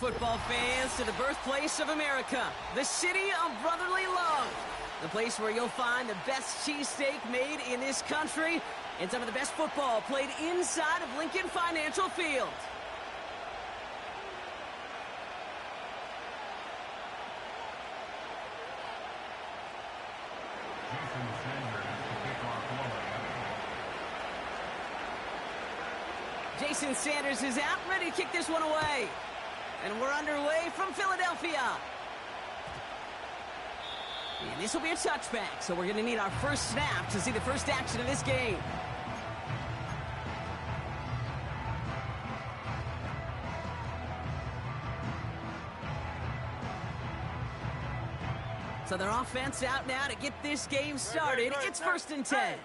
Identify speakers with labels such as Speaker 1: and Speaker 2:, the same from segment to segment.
Speaker 1: football fans, to the birthplace of America, the city of brotherly love, the place where you'll find the best cheesesteak made in this country and some of the best football played inside of Lincoln Financial Field. Jason Sanders is out, ready to kick this one away. And we're underway from Philadelphia. And this will be a touchback, so we're going to need our first snap to see the first action of this game. So their offense out now to get this game started. It's 1st and 10.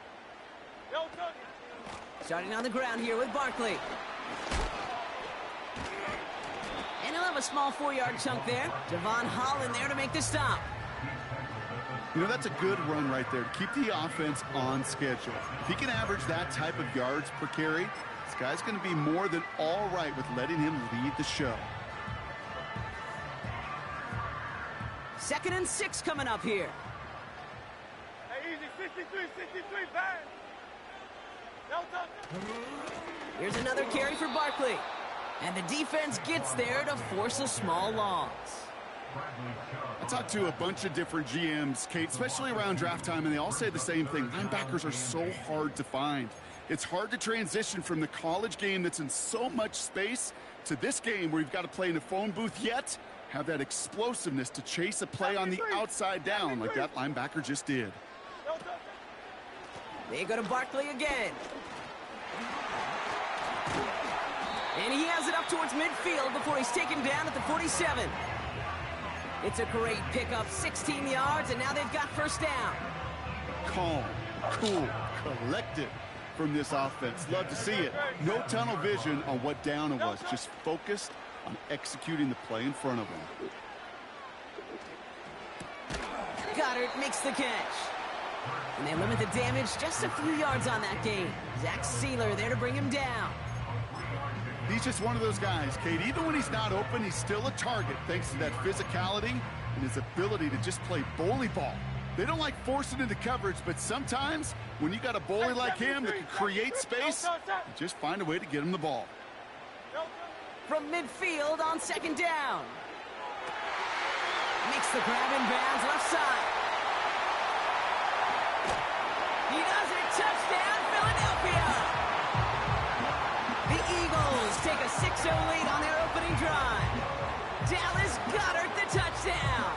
Speaker 1: Starting on the ground here with Barkley. And he'll have a small 4-yard chunk there. Javon Holland there to make the stop.
Speaker 2: You know, that's a good run right there to keep the offense on schedule. If he can average that type of yards per carry, this guy's going to be more than all right with letting him lead the show.
Speaker 1: 2nd and 6 coming up here.
Speaker 3: Hey, easy, 63, bang.
Speaker 1: Here's another carry for Barkley. And the defense gets there to force a small loss.
Speaker 2: I talked to a bunch of different GMs, Kate, especially around draft time, and they all say the same thing. Linebackers are so hard to find. It's hard to transition from the college game that's in so much space to this game where you've got to play in a phone booth, yet have that explosiveness to chase a play on the outside down like that linebacker just did.
Speaker 1: They go to Barkley again. And he has it up towards midfield before he's taken down at the 47. It's a great pickup, 16 yards, and now they've got first down.
Speaker 2: Calm, cool, collected from this offense. Love to see it. No tunnel vision on what down it was, just focused on executing the play in front of him.
Speaker 1: Goddard makes the catch. And they limit the damage just a few yards on that game. Zach Sealer there to bring him down.
Speaker 2: He's just one of those guys, Kate. Even when he's not open, he's still a target thanks to that physicality and his ability to just play bully ball. They don't like forcing into coverage, but sometimes when you got a bully like him that can create space, you just find a way to get him the ball.
Speaker 1: From midfield on 2nd down. Makes the grab in bounds left side. He does it. Touchdown, Philadelphia. The Eagles take a 6-0 lead on their opening drive. Dallas Goedert the touchdown.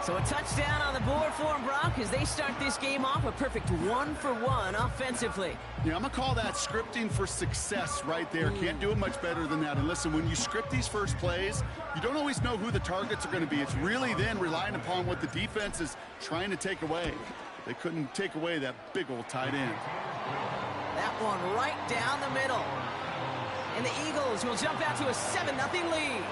Speaker 1: So a touchdown on the board for them, Brock, as they start this game off a perfect 1-for-1 offensively.
Speaker 2: Yeah, I'm going to call that scripting for success right there. Can't do it much better than that. And listen, when you script these first plays, you don't always know who the targets are going to be. It's really then relying upon what the defense is trying to take away. They couldn't take away that big old tight end.
Speaker 1: That one right down the middle. And the Eagles will jump out to a 7-0 lead.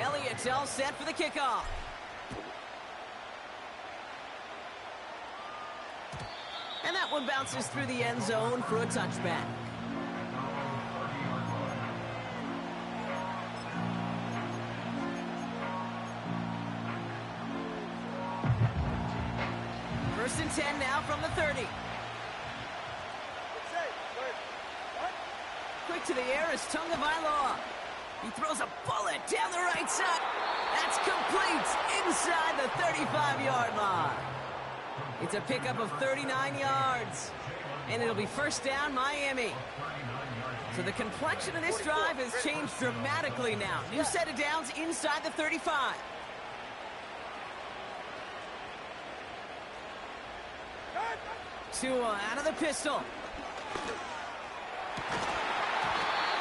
Speaker 1: Elliott's all set for the kickoff. And that one bounces through the end zone for a touchback. First and 10 now from the 30. Quick to the air is Tunga Vailoa. He throws a bullet down the right side. That's complete inside the 35-yard line. It's a pickup of 39 yards. And it'll be first down, Miami. So the complexion of this drive has changed dramatically now. New set of downs inside the 35. Tua out of the pistol.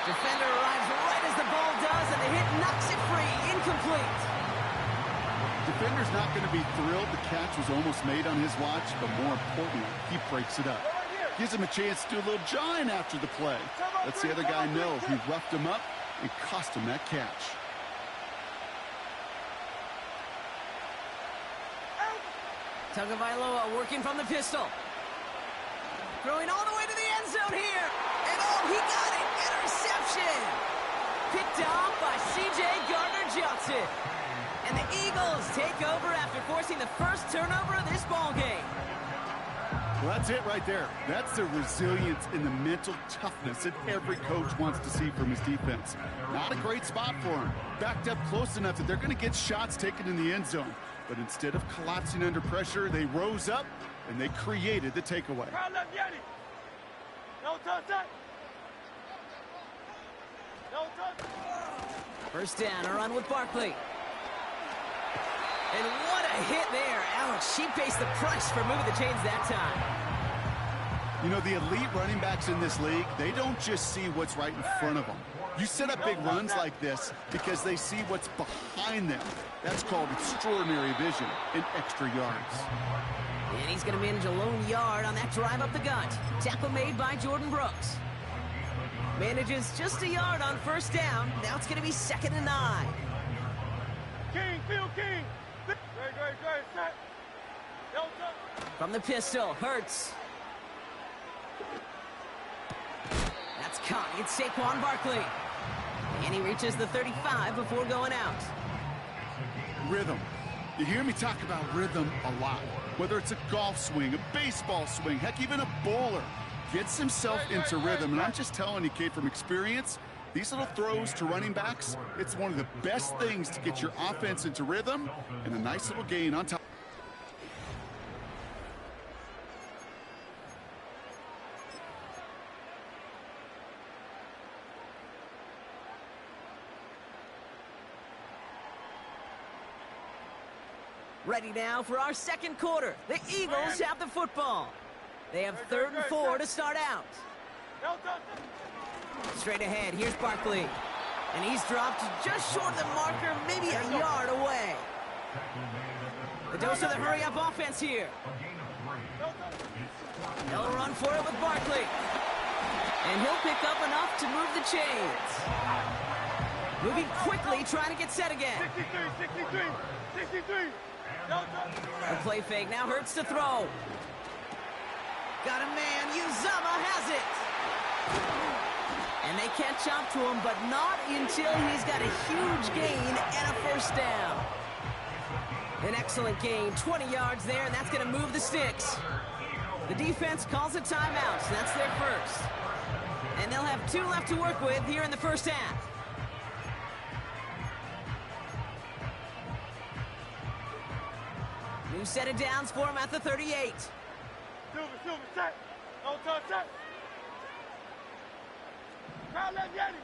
Speaker 1: Defender arrives right as the ball does, and the hit knocks it free. Incomplete.
Speaker 2: Defender's not going to be thrilled the catch was almost made on his watch, but more importantly, he breaks it up. Gives him a chance to do a little jawing after the play. Lets the other guy know he roughed him up and cost him that catch.
Speaker 1: Tagovailoa working from the pistol. Throwing all the way to the end zone here. And oh, he got it. Interception. Picked off by C.J. Gardner-Johnson. And the Eagles take over after forcing the first turnover of this ball game.
Speaker 2: Well, that's it right there. That's the resilience and the mental toughness that every coach wants to see from his defense. Not a great spot for him. Backed up close enough that they're going to get shots taken in the end zone. But instead of collapsing under pressure, they rose up and they created the takeaway.
Speaker 1: First down, a run with Barkley. And what a hit there. Alex, she faced the price for moving the chains that time.
Speaker 2: You know, the elite running backs in this league, they don't just see what's right in front of them. You set up big runs like this because they see what's behind them. That's called extraordinary vision and extra yards.
Speaker 1: And he's going to manage a lone yard on that drive up the gut. Tackle made by Jordan Brooks. Manages just a yard on first down. Now it's going to be 2nd and 9.
Speaker 3: King, Phil King. Great, set.
Speaker 1: From the pistol, Hurts. That's caught. It's Saquon Barkley. And he reaches the 35 before going out.
Speaker 2: Rhythm. You hear me talk about rhythm a lot. Whether it's a golf swing, a baseball swing, heck, even a bowler. Gets himself into rhythm. And I'm just telling you, kid, from experience, these little throws to running backs, it's one of the best things to get your offense into rhythm and a nice little gain on top.
Speaker 1: Ready now for our second quarter. The Eagles have the football. They have 3rd and 4 to start out. Straight ahead, here's Barkley. And he's dropped just short of the marker, maybe a yard away. The dose of the hurry-up offense here. They'll run for it with Barkley. And he'll pick up enough to move the chains. Moving quickly, trying to get set again.
Speaker 3: 63.
Speaker 1: The play fake now Hurts to throw. Got a man. Uzama has it. And they catch up to him, but not until he's got a huge gain and a first down. An excellent gain, 20 yards there, and that's going to move the sticks. The defense calls a timeout, so that's their first. And they'll have 2 left to work with here in the first half. New set of downs for him at the 38.
Speaker 3: Silver, set. No touch, set. Crowd left Yeti.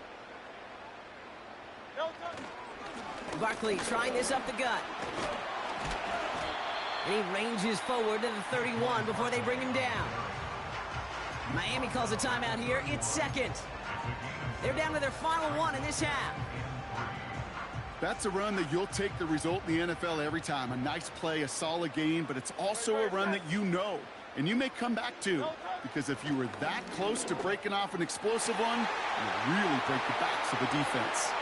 Speaker 3: No touch.
Speaker 1: Barkley trying this up the gut. And he ranges forward to the 31 before they bring him down. Miami calls a timeout here. It's 2nd. They're down to their final 1 in this half.
Speaker 2: That's a run that you'll take the result in the NFL every time. A nice play, a solid gain, but it's also a run that you know and you may come back to, because if you were that close to breaking off an explosive one, you really break the backs of the defense.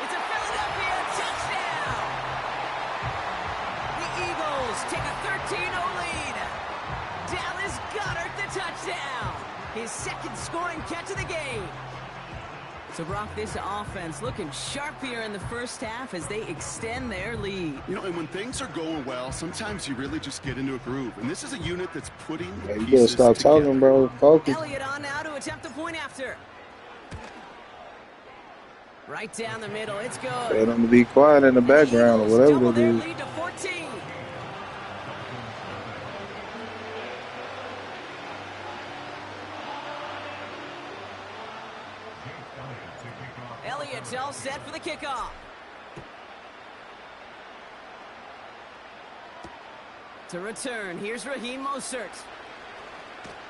Speaker 1: It's a Philadelphia touchdown! The Eagles take a 13-0 lead. Dallas Goedert the touchdown. His 2nd scoring catch of the game. So, Brock, this offense looking sharp here in the first half as they extend their lead.
Speaker 2: You know, and when things are going well, sometimes you really just get into a groove. And this is a unit that's putting the
Speaker 4: You
Speaker 2: pieces
Speaker 4: gotta stop
Speaker 2: together.
Speaker 4: talking, bro. Focus.
Speaker 1: Elliott on now to attempt the point after. Right down the middle, it's good.
Speaker 4: Tell them to be quiet in the background or whatever
Speaker 1: Double
Speaker 4: they
Speaker 1: their
Speaker 4: do.
Speaker 1: lead to 14. Elliott's all set for the kickoff. To return, here's Raheem Mostert.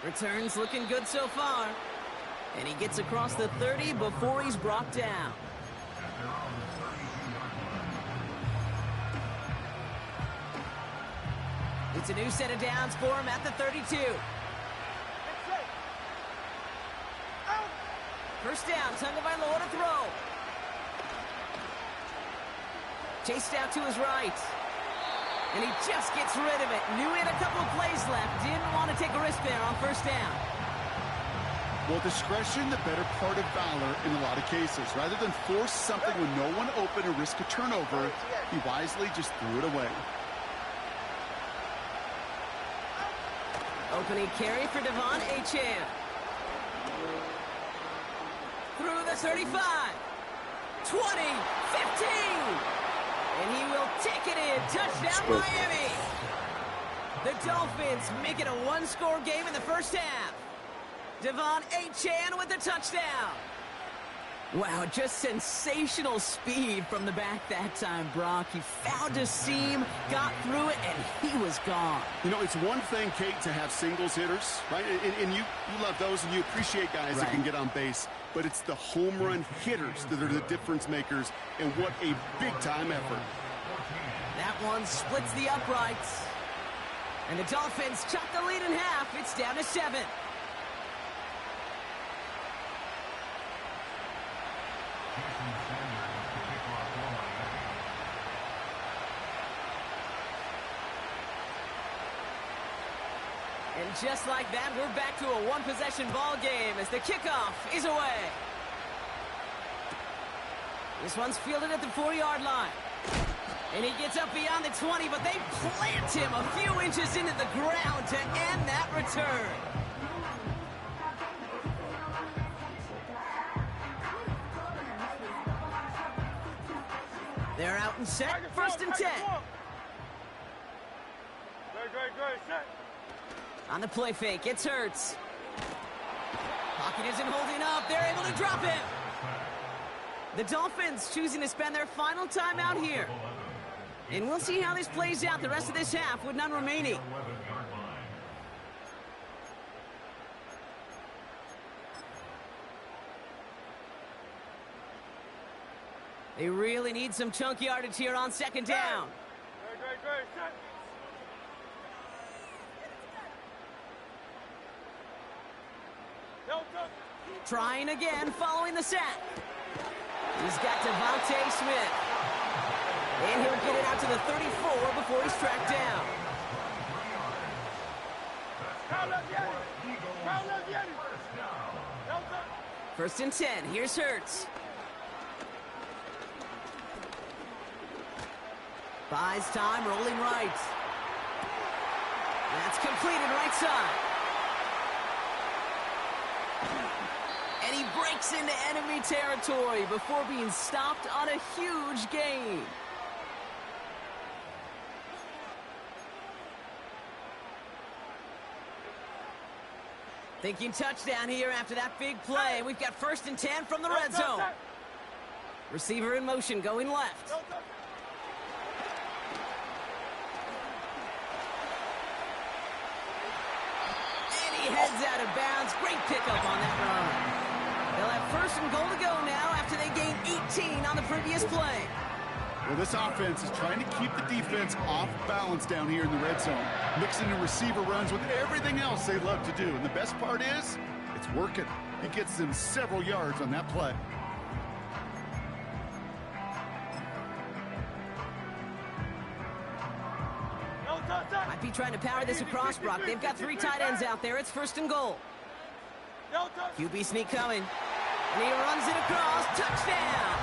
Speaker 1: Returns looking good so far. And he gets across the 30 before he's brought down. It's a new set of downs for him at the 32. First down, Tagovailoa to throw. Chased out to his right. And he just gets rid of it. Knew he had a couple of plays left. Didn't want to take a risk there on first down.
Speaker 2: Well, discretion, the better part of valor in a lot of cases. Rather than force something with no one open or risk a turnover, he wisely just threw it away.
Speaker 1: Opening carry for Devon Achane. Through the 35. 20. 15. And he will take it in. Touchdown, Miami. The Dolphins make it a one-score game in the first half. Devon Achane with the touchdown. Wow, just sensational speed from the back that time, Brock. He found a seam, got through it, and he was gone.
Speaker 2: You know, it's one thing, Kate, to have singles hitters, right? And you love those, and you appreciate guys that can get on base. But it's the home run hitters that are the difference makers, and what a big-time effort.
Speaker 1: That one splits the uprights. And the Dolphins chop the lead in half. It's down to 7. And just like that, we're back to a one-possession ball game as the kickoff is away. This one's fielded at the 4-yard line. And he gets up beyond the 20, but they plant him a few inches into the ground to end that return. They're out and set, first and 10.
Speaker 3: Great, set.
Speaker 1: On the play fake, it's Hurts. Pocket isn't holding up. They're able to drop him. The Dolphins choosing to spend their final time out here. And we'll see how this plays out the rest of this half with none remaining. They really need some chunk yardage here on second down.
Speaker 3: Great, set.
Speaker 1: Trying again following the sack. He's got Devontae Smith. And he'll get it out to the 34 before he's tracked down. First and 10. Here's Hurts. Buys time, rolling right. That's completed right side. And he breaks into enemy territory before being stopped on a huge gain. Thinking touchdown here after that big play. We've got first and 10 from the red zone. Receiver in motion going left. And he heads out of bounds. Great pickup on that run. They'll have first and goal to go now after they gained 18 on the previous play.
Speaker 2: Well, this offense is trying to keep the defense off balance down here in the red zone, mixing in receiver runs with everything else they love to do. And the best part is, it's working. He gets them several yards on that play.
Speaker 1: Might be trying to power this across, Brock. They've got 3 tight ends out there. It's first and goal. QB sneak coming. And he runs it across. Touchdown!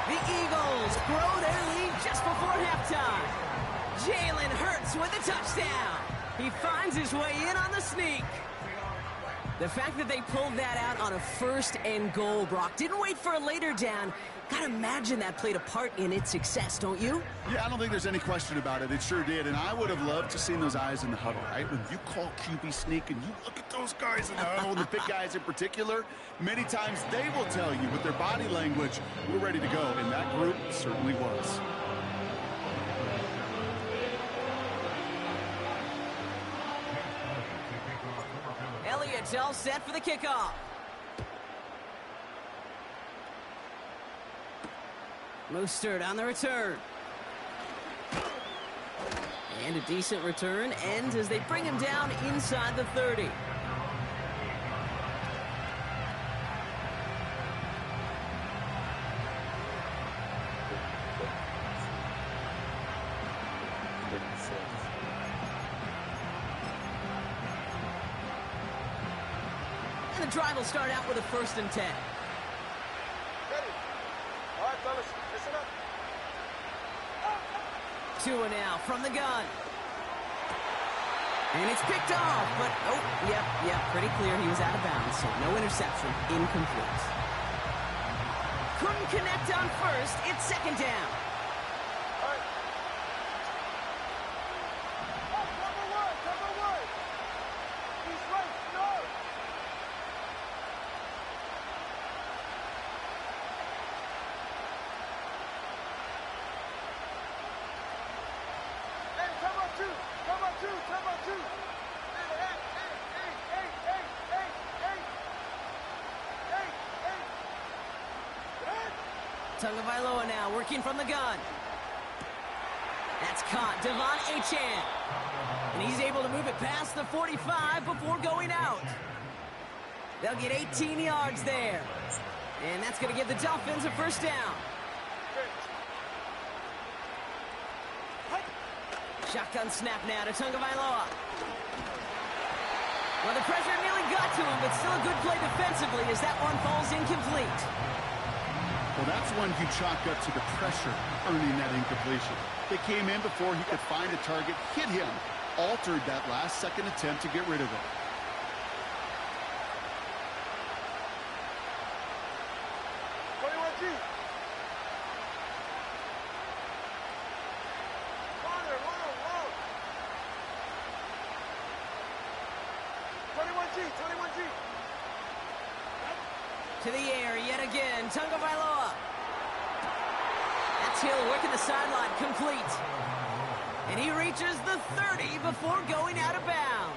Speaker 1: The Eagles grow their lead just before halftime. Jalen Hurts with a touchdown. He finds his way in on the sneak. The fact that they pulled that out on a first and goal, Brock, didn't wait for a later down. Gotta imagine that played a part in its success, don't you?
Speaker 2: Yeah, I don't think there's any question about it. It sure did. And I would have loved to seen those eyes in the huddle, right? When you call QB sneak and you look at those guys in the huddle, and the big guys in particular, many times they will tell you with their body language, we're ready to go. And that group certainly was.
Speaker 1: Elliott's all set for the kickoff. Mostert on the return. And a decent return ends as they bring him down inside the 30. the drive will start out with a 1st and 10.
Speaker 3: Ready. All right, fellas, listen up.
Speaker 1: Tua now from the gun. And it's picked off, but, oh, yep, pretty clear he was out of bounds, so no interception, incomplete. Couldn't connect on 1st, it's 2nd down.
Speaker 3: All right. Oh, cover one. He's right, no. Hey, cover two.
Speaker 1: Tagovailoa now working from the gun. That's caught. Devon Achane. And he's able to move it past the 45 before going out. They'll get 18 yards there. And that's going to give the Dolphins a 1st down. Shotgun snap now to Tagovailoa. Well, the pressure nearly got to him, but still a good play defensively as that one falls incomplete.
Speaker 2: Well, that's one you chalk up to the pressure earning that incompletion. They came in before he could find a target, hit him, altered that last-second attempt to get rid of it.
Speaker 1: To the air yet again, Tagovailoa. That's Hill working the sideline, complete. And he reaches the 30 before going out of bounds.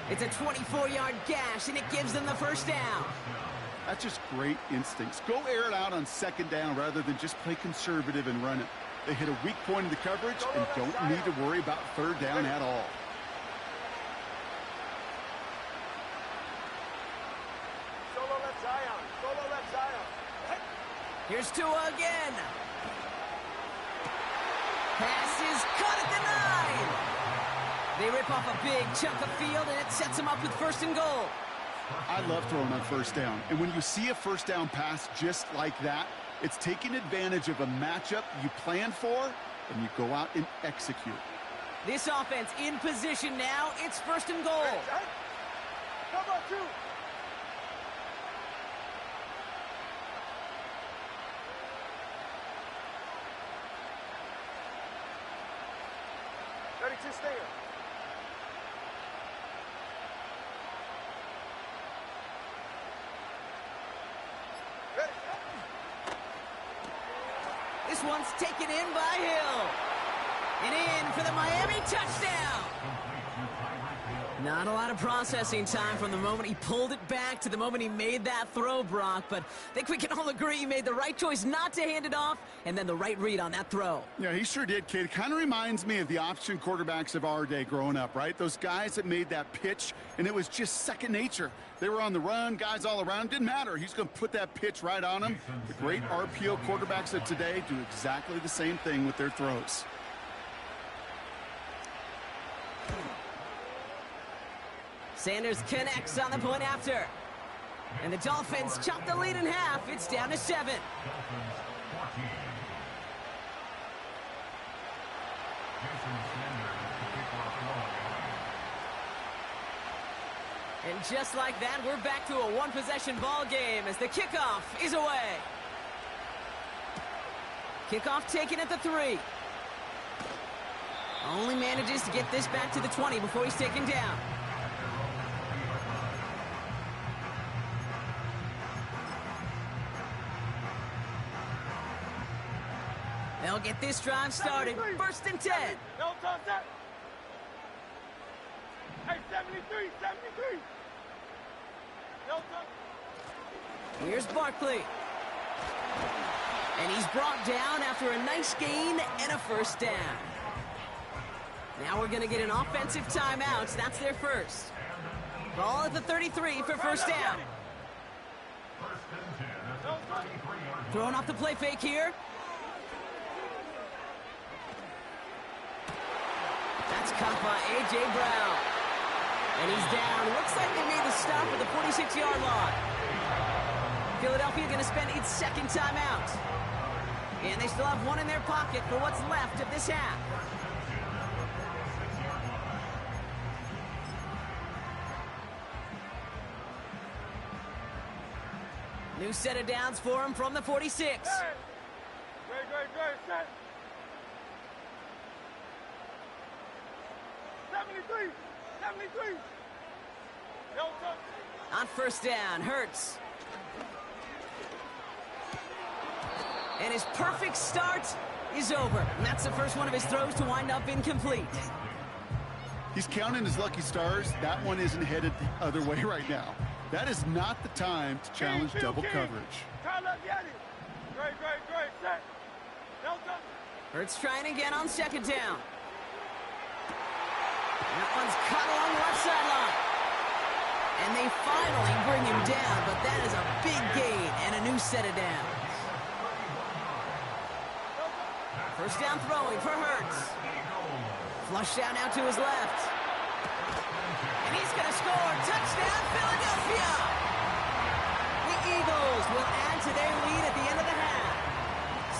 Speaker 1: It's a 24-yard gash, and it gives them the 1st down.
Speaker 2: That's just great instincts. Go air it out on 2nd down rather than just play conservative and run it. They hit a weak point in the coverage and don't need to worry about 3rd down at all.
Speaker 1: Here's Tua again. Pass is caught at the 9. They rip off a big chunk of field, and it sets them up with 1st and goal.
Speaker 2: I love throwing on 1st down. And when you see a 1st down pass just like that, it's taking advantage of a matchup you plan for, and you go out and execute.
Speaker 1: This offense in position now. It's 1st and goal.
Speaker 3: Come on, 2. To stay. Ready.
Speaker 1: This one's taken in by Hill. And in for the Miami touchdown. Not a lot of processing time from the moment he pulled it back to the moment he made that throw, Brock. But I think we can all agree he made the right choice not to hand it off, and then the right read on that throw.
Speaker 2: Yeah, he sure did, kid. It kind of reminds me of the option quarterbacks of our day growing up, right? Those guys that made that pitch, and it was just second nature. They were on the run, guys all around. Didn't matter. He's going to put that pitch right on them. The great RPO quarterbacks of today do exactly the same thing with their throws.
Speaker 1: Sanders connects on the point after. And the Dolphins chop the lead in half. It's down to 7. And just like that, we're back to a one-possession ball game as the kickoff is away. Kickoff taken at the 3. Only manages to get this back to the 20 before he's taken down. They'll get this drive started. 1st and 10.
Speaker 3: No time set. Hey, 73. No time.
Speaker 1: Here's Barkley. And he's brought down after a nice gain and a 1st down. Now we're going to get an offensive timeout. That's their first. Ball at the 33 for 1st down. Throwing off the play fake here. That's caught by A.J. Brown. And he's down. Looks like they made the stop at the 46-yard line. Philadelphia going to spend its second timeout. And they still have one in their pocket for what's left of this half. New set of downs for him from the 46.
Speaker 3: Great, set. 73.
Speaker 1: On first down, Hurts. And his perfect start is over. And that's the first one of his throws to wind up incomplete.
Speaker 2: He's counting his lucky stars. That one isn't headed the other way right now. That is not the time to challenge double coverage.
Speaker 3: Great, set.
Speaker 1: Hurts trying again on second down. That one's cut along the left sideline. And they finally bring him down, but that is a big gain and a new set of downs. First down throwing for Hurts. Flush down now to his left. And he's going to score. Touchdown, Philadelphia! The Eagles will add to their lead at the end of the half.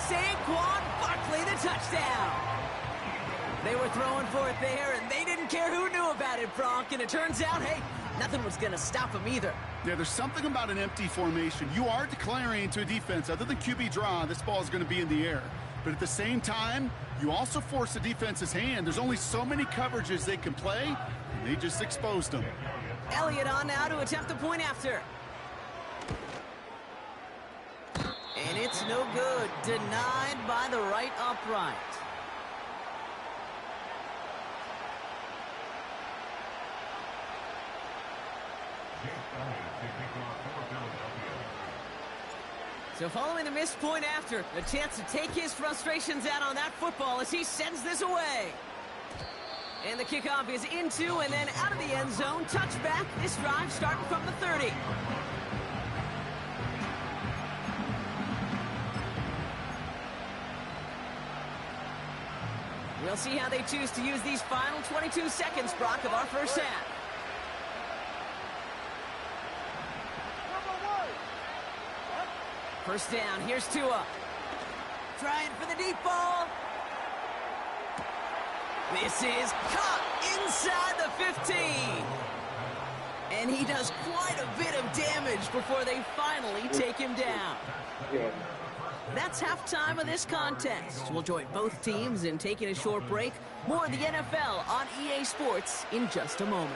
Speaker 1: Saquon Barkley, the touchdown. They were throwing for it there, and they didn't care who knew about it, Bronk. And it turns out, hey, nothing was going to stop him either.
Speaker 2: Yeah, there's something about an empty formation. You are declaring to a defense, other than QB draw, this ball is going to be in the air. But at the same time, you also force the defense's hand. There's only so many coverages they can play, and they just exposed them.
Speaker 1: Elliott on now to attempt the point after. And it's no good. Denied by the right upright. So following the missed point after, a chance to take his frustrations out on that football as he sends this away. And the kickoff is into and then out of the end zone. Touchback. This drive starting from the 30. We'll see how they choose to use these final 22 seconds, Brock, of our first half. First down, here's Tua. Trying for the deep ball. This is caught inside the 15. And he does quite a bit of damage before they finally take him down. That's halftime of this contest. We'll join both teams in taking a short break. More of the NFL on EA Sports in just a moment.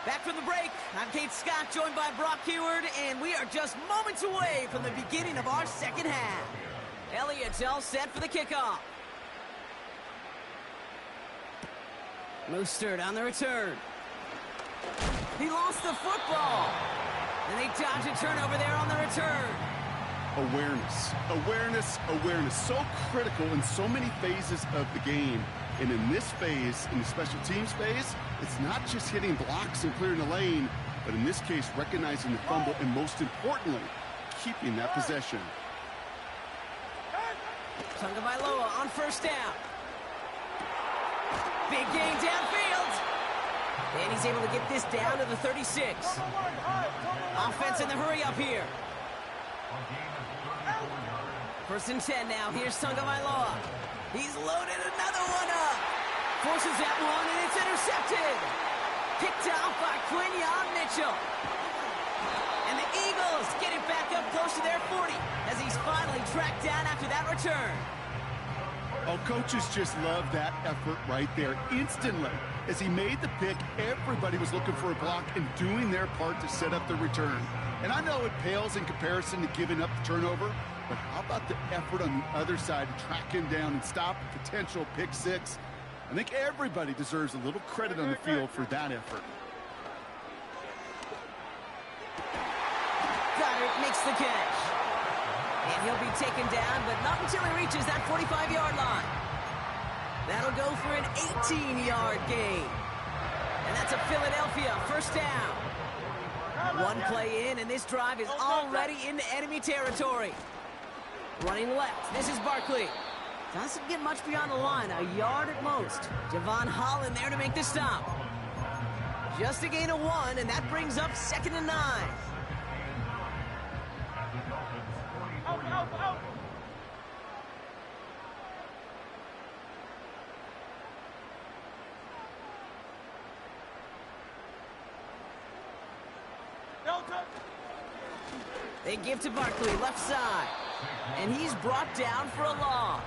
Speaker 1: Back from the break, I'm Kate Scott, joined by Brock Heward, and we are just moments away from the beginning of our second half. Elliott's all set for the kickoff. Mostert on the return. He lost the football. And they dodge a turnover there on the return.
Speaker 2: Awareness. So critical in so many phases of the game. And in this phase, in the special teams phase, it's not just hitting blocks and clearing the lane, but in this case, recognizing the fumble and most importantly, keeping that possession.
Speaker 1: Tagovailoa on first down. Big gain downfield. And he's able to get this down to the 36. Offense in the hurry up here. First and 10 now. Here's Tagovailoa. He's loaded another one up. Forces that one, and it's intercepted. Picked off by Quinyon Mitchell. And the Eagles get it back up close to their 40 as he's finally tracked down after that return.
Speaker 2: Oh, coaches just love that effort right there. Instantly, as he made the pick, everybody was looking for a block and doing their part to set up the return. And I know it pales in comparison to giving up the turnover, but how about the effort on the other side to track him down and stop a potential pick six? I think everybody deserves a little credit on the field for that effort.
Speaker 1: Goddard makes the catch. And he'll be taken down, but not until he reaches that 45-yard line. That'll go for an 18-yard gain. And that's a Philadelphia first down. One play in, and this drive is already into enemy territory. Running left, this is Barkley. Doesn't get much beyond the line, a yard at most. Javon Holland there to make the stop. Just a gain of 1, and that brings up 2nd and 9.
Speaker 3: Out, out, out. Delta.
Speaker 1: They give to Barkley, left side. And he's brought down for a loss.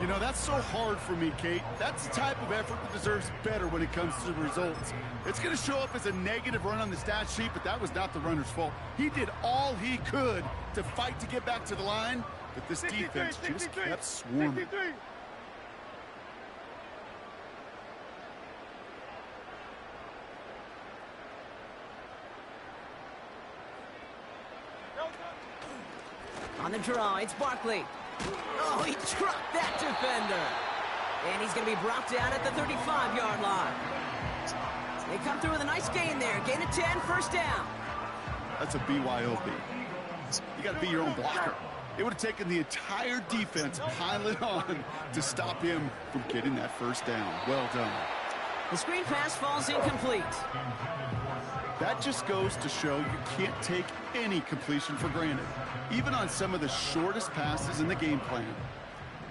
Speaker 2: You know, that's so hard for me, Kate. That's the type of effort that deserves better when it comes to the results. It's going to show up as a negative run on the stat sheet, but that was not the runner's fault. He did all he could to fight to get back to the line, but this defense just kept swarming.
Speaker 3: 63.
Speaker 1: On the draw, it's Barkley. Oh, he trucked that defender. And he's going to be brought down at the 35-yard line. They come through with a nice gain there. Gain of 10, first down.
Speaker 2: That's a BYOB. You got to be your own blocker. It would have taken the entire defense piling on to stop him from getting that first down. Well done.
Speaker 1: The screen pass falls incomplete.
Speaker 2: That just goes to show you can't take any completion for granted, even on some of the shortest passes in the game plan.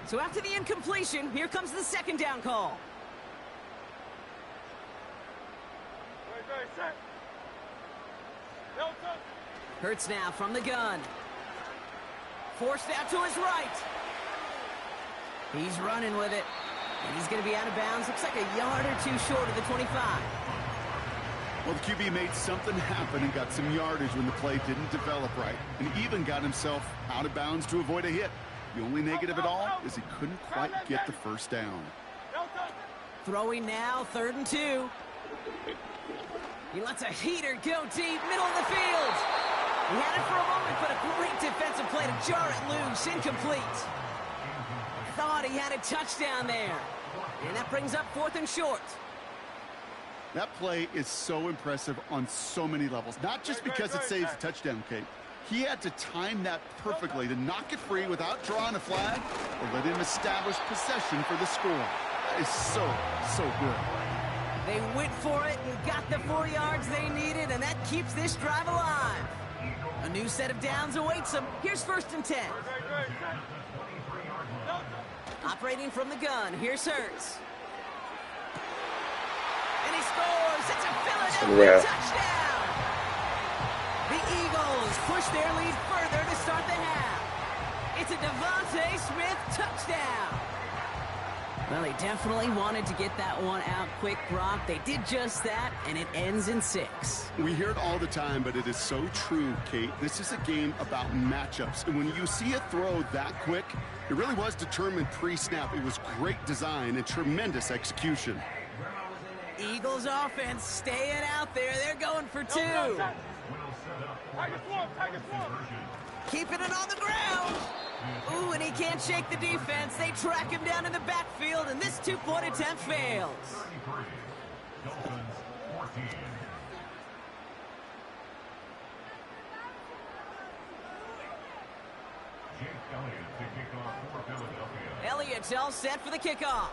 Speaker 1: So after the incompletion, here comes the 2nd down call.
Speaker 3: Very set. Delta.
Speaker 1: Hurts now from the gun. Forced out to his right. He's running with it. And he's going to be out of bounds. Looks like a yard or two short of the 25.
Speaker 2: Well, the QB made something happen and got some yardage when the play didn't develop right, and even got himself out of bounds to avoid a hit. The only negative at all is he couldn't quite get the first down.
Speaker 1: Throwing now, 3rd and 2. He lets a heater go deep, middle of the field. He had it for a moment, but a great defensive play to jar it loose, incomplete. Thought he had a touchdown there. And that brings up 4th and short.
Speaker 2: That play is so impressive on so many levels, not just because it saves a touchdown, Kate. He had to time that perfectly to knock it free without drawing a flag or let him establish possession for the score. That is so good.
Speaker 1: They went for it and got the 4 yards they needed, and that keeps this drive alive. A new set of downs awaits them. Here's 1st and 10. Operating from the gun, here's Hurts. And he scores! It's a Philadelphia touchdown! The Eagles push their lead further to start the half. It's a Devontae Smith touchdown! Well, they definitely wanted to get that one out quick, Brock. They did just that, and it ends in 6.
Speaker 2: We hear it all the time, but it is so true, Kate. This is a game about matchups, and when you see a throw that quick, it really was determined pre-snap. It was great design and tremendous execution.
Speaker 1: Eagles offense staying out there. They're going for 2. Keeping it on the ground. Ooh, and he can't shake the defense. They track him down in the backfield, and this 2-point attempt fails. Elliott's all set for the kickoff.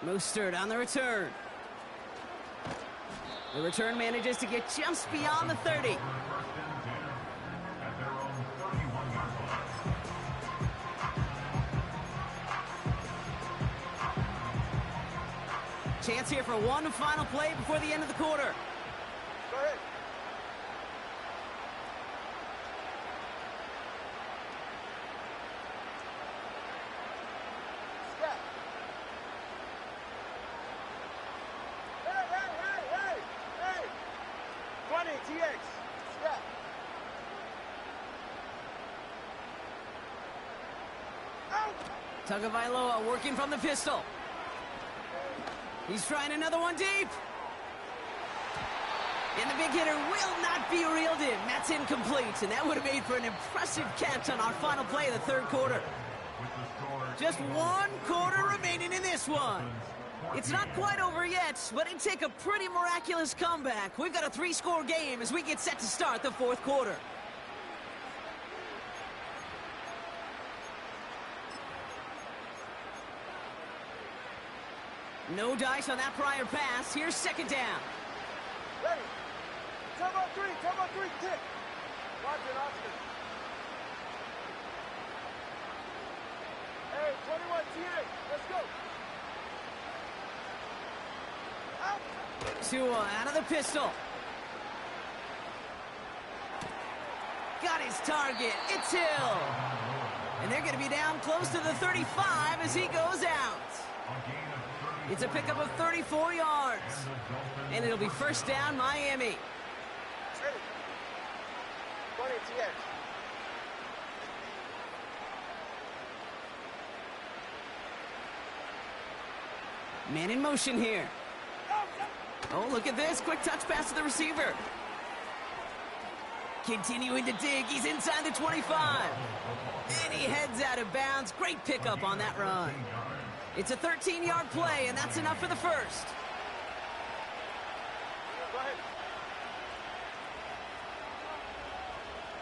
Speaker 1: Mostert on the return. The return manages to get just beyond the 30. Chance here for one final play before the end of the quarter.
Speaker 3: Go ahead. Step. Hey! 20, TX. Step. Out.
Speaker 1: Tagovailoa working from the pistol. He's trying another one deep. And the big hitter will not be reeled in. That's incomplete, and that would have made for an impressive catch on our final play of the 3rd quarter. Just 1 quarter remaining in this one. It's not quite over yet, but it'd take a pretty miraculous comeback. We've got a 3-score game as we get set to start the 4th quarter. No dice on that prior pass. Here's second down.
Speaker 3: Ready. Time on three, tick. Roger, Oscar. Hey, 21 TA, let's go. Out.
Speaker 1: Tua out of the pistol. Got his target. It's Hill. And they're going to be down close to the 35 as he goes out. It's a pickup of 34 yards. And it'll be first down, Miami.
Speaker 3: Ready. 20 TA.
Speaker 1: Man in motion here. Oh, look at this. Quick touch pass to the receiver. Continuing to dig. He's inside the 25. And he heads out of bounds. Great pickup on that run. It's a 13-yard play, and that's enough for the first.
Speaker 3: Go ahead.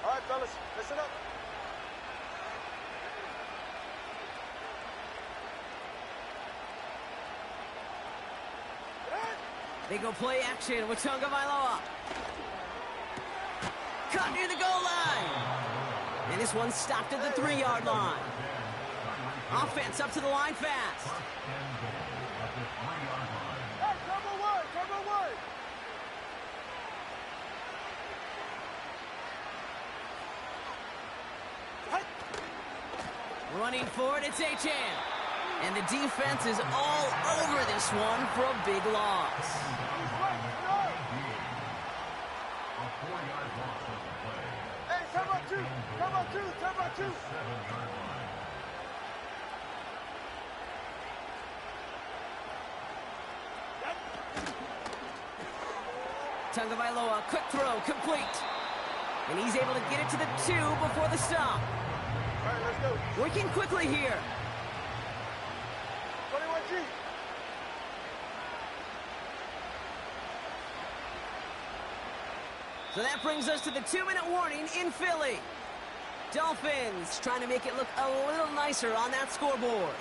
Speaker 3: All right, fellas, listen up.
Speaker 1: They go play action with Tagovailoa. Caught near the goal line. And this one stopped at the 3-yard line. Offense up to the line fast.
Speaker 3: Hey, cover one.
Speaker 1: Running for it, it's H.M. And the defense is all over this one for a big loss.
Speaker 3: Hey, time on two.
Speaker 1: Tagovailoa, quick throw, complete. And he's able to get it to the 2 before the stop.
Speaker 3: All right, let's go.
Speaker 1: Working quickly here.
Speaker 3: 21G.
Speaker 1: So that brings us to the 2-minute warning in Philly. Dolphins trying to make it look a little nicer on that scoreboard.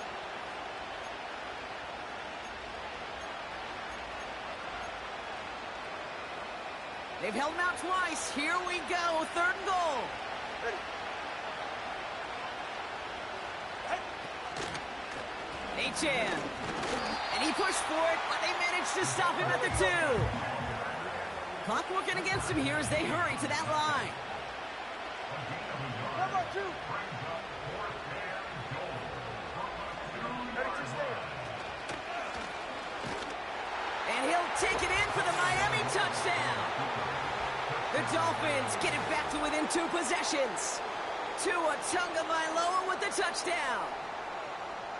Speaker 1: They've held him out twice. Here we go. 3rd and goal.
Speaker 3: Ready.
Speaker 1: H.M. And he pushed for it, but they managed to stop him at the 2. Clock working against him here as they hurry to that line.
Speaker 3: Time on two. Ready to stand.
Speaker 1: And he'll take it in for the Miami touchdown. The Dolphins get it back to within 2 possessions. Tua Tagovailoa with the touchdown.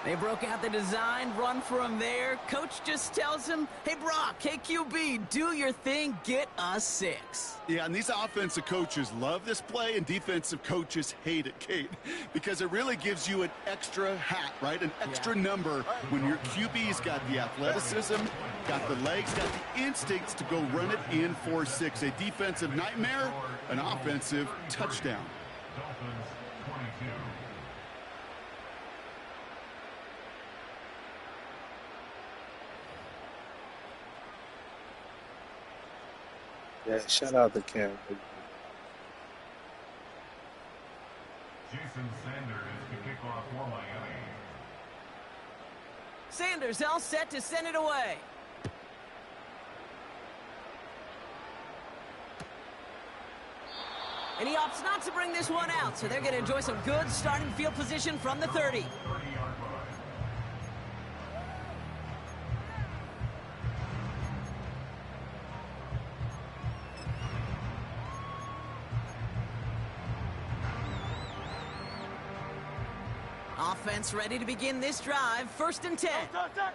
Speaker 1: They broke out the design run for him there. Coach just tells him, hey, Brock, KQB, do your thing, get us 6.
Speaker 2: Yeah, and these offensive coaches love this play, and defensive coaches hate it, Kate, because it really gives you an extra hat, right? An extra number when your QB's got the athleticism, got the legs, got the instincts to go run it in for 6. A defensive nightmare, an offensive touchdown.
Speaker 5: Dolphins 22.
Speaker 4: Yeah, shout out to Cam.
Speaker 5: Jason Sanders to kick off for Miami.
Speaker 1: Sanders all set to send it away. And he opts not to bring this one out, so they're going to enjoy some good starting field position from the 30.
Speaker 5: 30-yard line.
Speaker 1: Offense ready to begin this drive. 1st and 10.
Speaker 3: No time.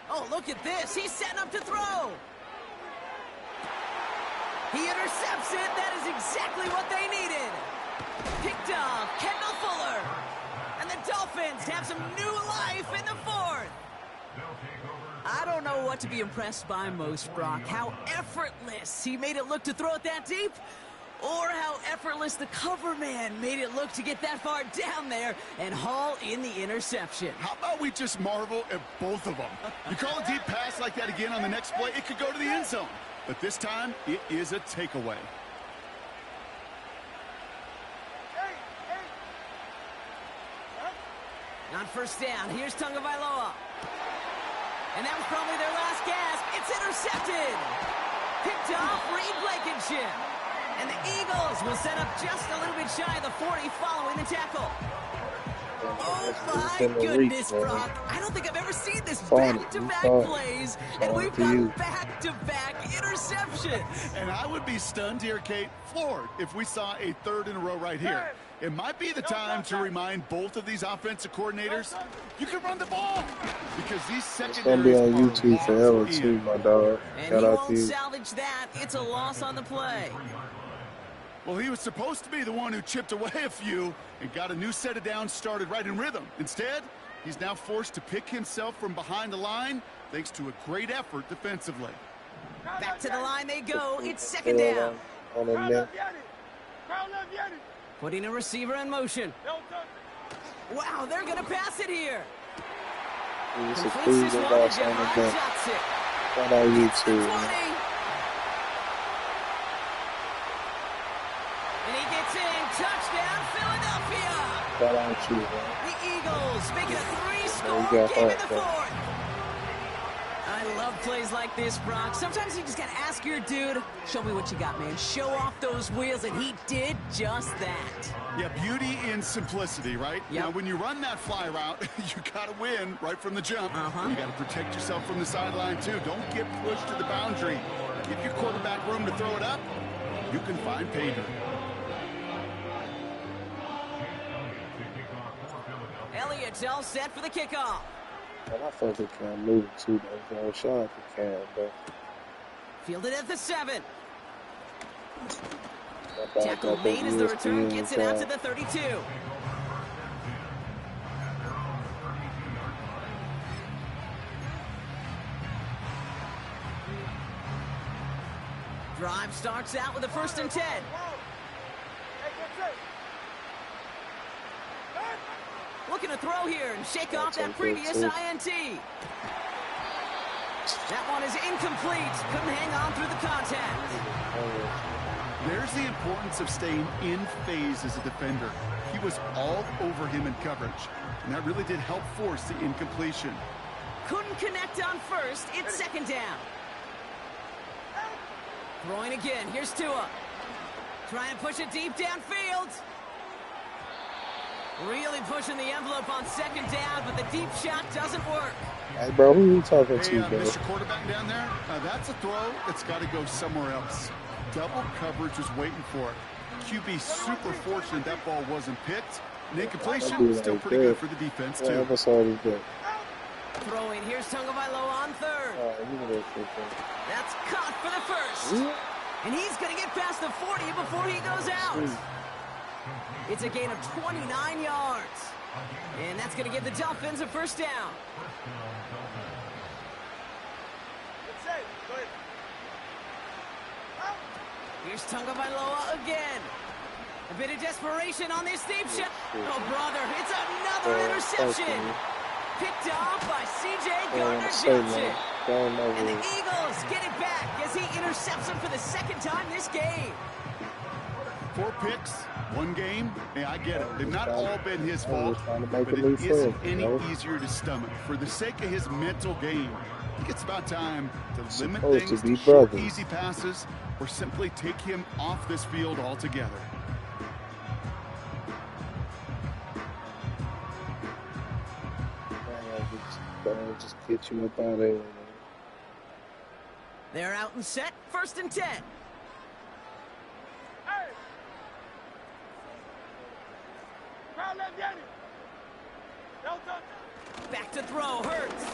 Speaker 1: Oh, look at this. He's setting up to throw. He intercepts it. That is exactly what they needed. Picked off Kendall Fuller. And the Dolphins have some new life in the 4th. I don't know what to be impressed by most, Brock. How effortless he made it look to throw it that deep. or how effortless the cover man made it look to get that far down there and haul in the interception.
Speaker 2: How about we just marvel at both of them? You call a deep pass like that again on the next play, it could go to the end zone. But this time, it is a takeaway.
Speaker 1: On first down, here's Tagovailoa. And that was probably their last gasp. It's intercepted. Picked off Reed Blankenship. And the Eagles will set up just a little bit shy of the 40 following the tackle. Oh my goodness, Brock. I don't think I've ever seen this back-to-back plays, and we've got back-to-back interceptions.
Speaker 2: And I would be stunned here, Kate, floored, if we saw a third in a row right here. It might be the time to remind both of these offensive coordinators, you can run the ball, because these secondaries
Speaker 4: be on YouTube forever too, my dog.
Speaker 1: And he won't salvage that. It's a loss on the play.
Speaker 2: Well, he was supposed to be the one who chipped away a few and got a new set of downs started right in rhythm. Instead, he's now forced to pick himself from behind the line thanks to a great effort defensively.
Speaker 1: Back to the line they go. It's second down. Putting a receiver in motion. Wow, they're going to pass it here. Completes this one to Jahmai Johnson.
Speaker 4: What are you two?
Speaker 1: And he gets in. Touchdown, Philadelphia.
Speaker 4: What are you,
Speaker 1: the Eagles making a 3-score game in the fourth. I love plays like this, Brock. Sometimes you just got to ask your dude, show me what you got, man. Show off those wheels, and he did just that.
Speaker 2: Yeah, beauty in simplicity, right?
Speaker 1: Yep.
Speaker 2: Now, when you run that fly route, you got to win right from the jump. You got to protect yourself from the sideline, too. Don't get pushed to the boundary. Give your quarterback room to throw it up. You can find pay dirt.
Speaker 1: Elliott's all set for the kickoff.
Speaker 4: And I think it can move too, though. Shout out to Cam, but
Speaker 1: fielded at the 7. Tackle made as the return gets it out to the 32. Drive starts out with a 1st and 10. Looking to throw here and shake off that previous INT. That one is incomplete. Couldn't hang on through the contact.
Speaker 2: There's the importance of staying in phase as a defender. He was all over him in coverage, and that really did help force the incompletion.
Speaker 1: Couldn't connect on 1st. It's 2nd down. Throwing again. Here's Tua. Trying to push it deep downfield. Really pushing the envelope on 2nd down, but the deep shot doesn't work.
Speaker 4: Hey, bro, who you talking to, bro?
Speaker 2: Mr. Quarterback down there, that's a throw that's got to go somewhere else. Double coverage was waiting for it. QB super fortunate that ball wasn't picked. And incompletion, still pretty good for the defense, too.
Speaker 4: Yeah, that's all he did.
Speaker 1: Throwing, here's Tagovailoa on 3rd. That's caught for the 1st. And he's going to get past the 40 before he goes out. It's a gain of 29 yards. And that's going to give the Dolphins a 1st down. Here's Tagovailoa again. A bit of desperation on this deep shot. Oh, brother, it's another interception. Picked off by C.J. Gardner-Johnson. And the Eagles get it back as he intercepts him for the 2nd time this game.
Speaker 2: 4 picks, 1 game. Hey, I get it. They've not all been his fault, but it isn't any easier to stomach. For the sake of his mental game, I think it's about time to limit things to short, easy passes or simply take him off this field altogether.
Speaker 4: Just get you up out of there.
Speaker 1: They're out and set. 1st and 10. Back to throw. Hurts.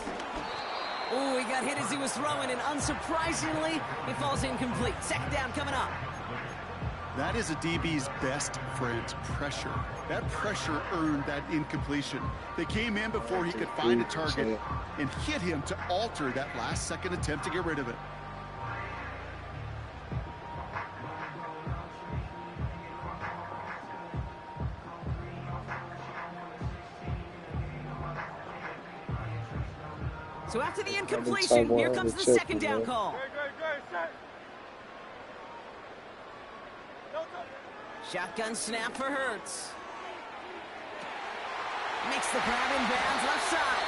Speaker 1: Ooh, he got hit as he was throwing, and unsurprisingly, it falls incomplete. 2nd down coming up.
Speaker 2: That is a DB's best friend, pressure. That pressure earned that incompletion. They came in before he could find a target and hit him to alter that last-second attempt to get rid of it.
Speaker 1: So after the
Speaker 4: Top
Speaker 1: incompletion, here
Speaker 4: 100
Speaker 1: comes the
Speaker 4: check,
Speaker 1: second down
Speaker 4: man.
Speaker 1: call.
Speaker 3: Great, set. No touch.
Speaker 1: Shotgun snap for Hurts. Makes the grab in bounds left side.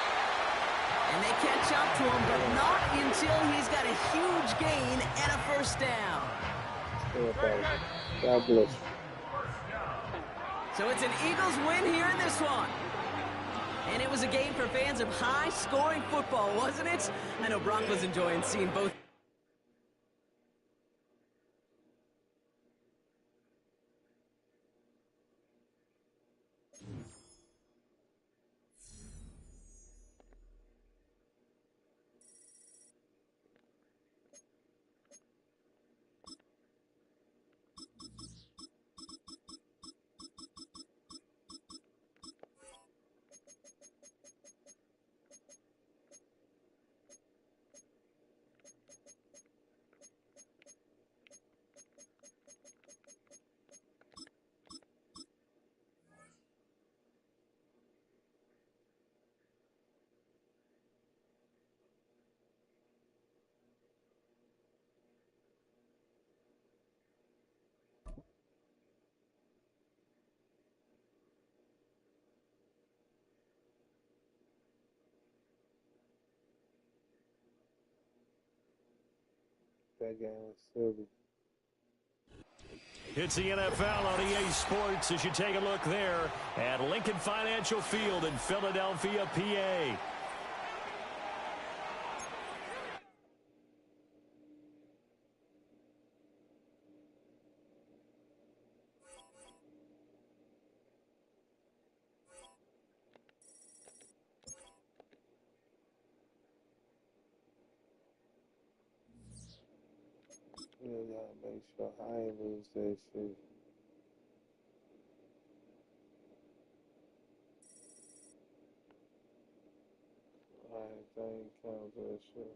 Speaker 1: And they catch up to him, but not until he's got a huge gain and a first down.
Speaker 4: God bless you.
Speaker 1: So it's an Eagles win here in this one. And it was a game for fans of high-scoring football, wasn't it? I know Brock was enjoying seeing both.
Speaker 4: That game was silly.
Speaker 6: It's the NFL on EA Sports as you take a look there at Lincoln Financial Field in Philadelphia, PA.
Speaker 4: Yeah, y'all make sure I ain't lose that shit. I ain't count that shit.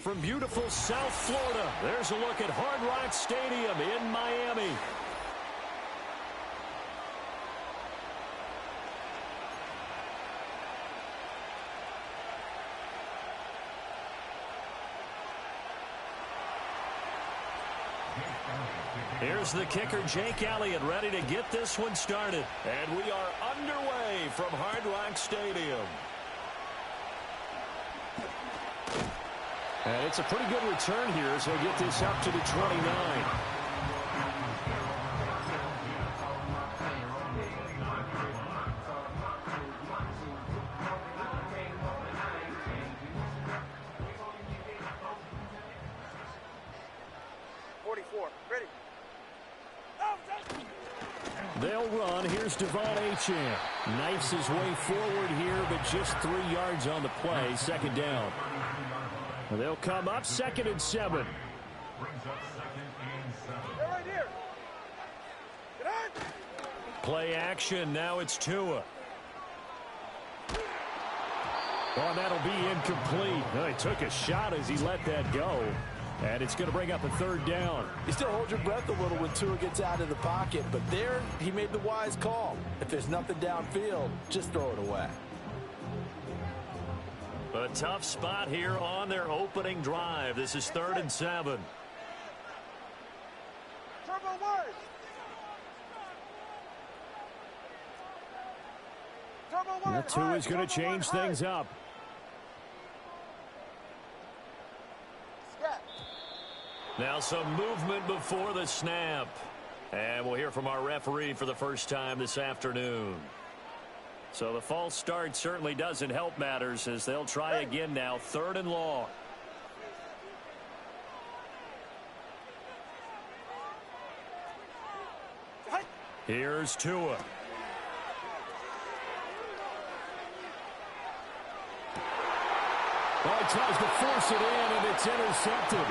Speaker 6: From beautiful South Florida, there's a look at Hard Rock Stadium in Miami. Here's the kicker, Jake Elliott, ready to get this one started. And we are underway from Hard Rock Stadium. And it's a pretty good return here as he'll get this up to the 29. They'll run. Here's Devon Achane. Knifes his way forward here, but just 3 yards on the play. Second down. They'll come up 2nd and 7.
Speaker 3: Right here. Get on.
Speaker 6: Play action. Now it's Tua. Oh, that'll be incomplete. Well, he took a shot as he let that go. And it's going to bring up a 3rd down.
Speaker 7: You still hold your breath a little when Tua gets out of the pocket, but there he made the wise call. If there's nothing downfield, just throw it away.
Speaker 6: A tough spot here on their opening drive. This is 3rd and 7.
Speaker 3: Turbo word. Turbo word.
Speaker 6: Well, Tua's going to change things up. Now some movement before the snap. And we'll hear from our referee for the first time this afternoon. So the false start certainly doesn't help matters as they'll try again now. 3rd and long. Here's Tua. Well, he tries to force it in, and it's intercepted.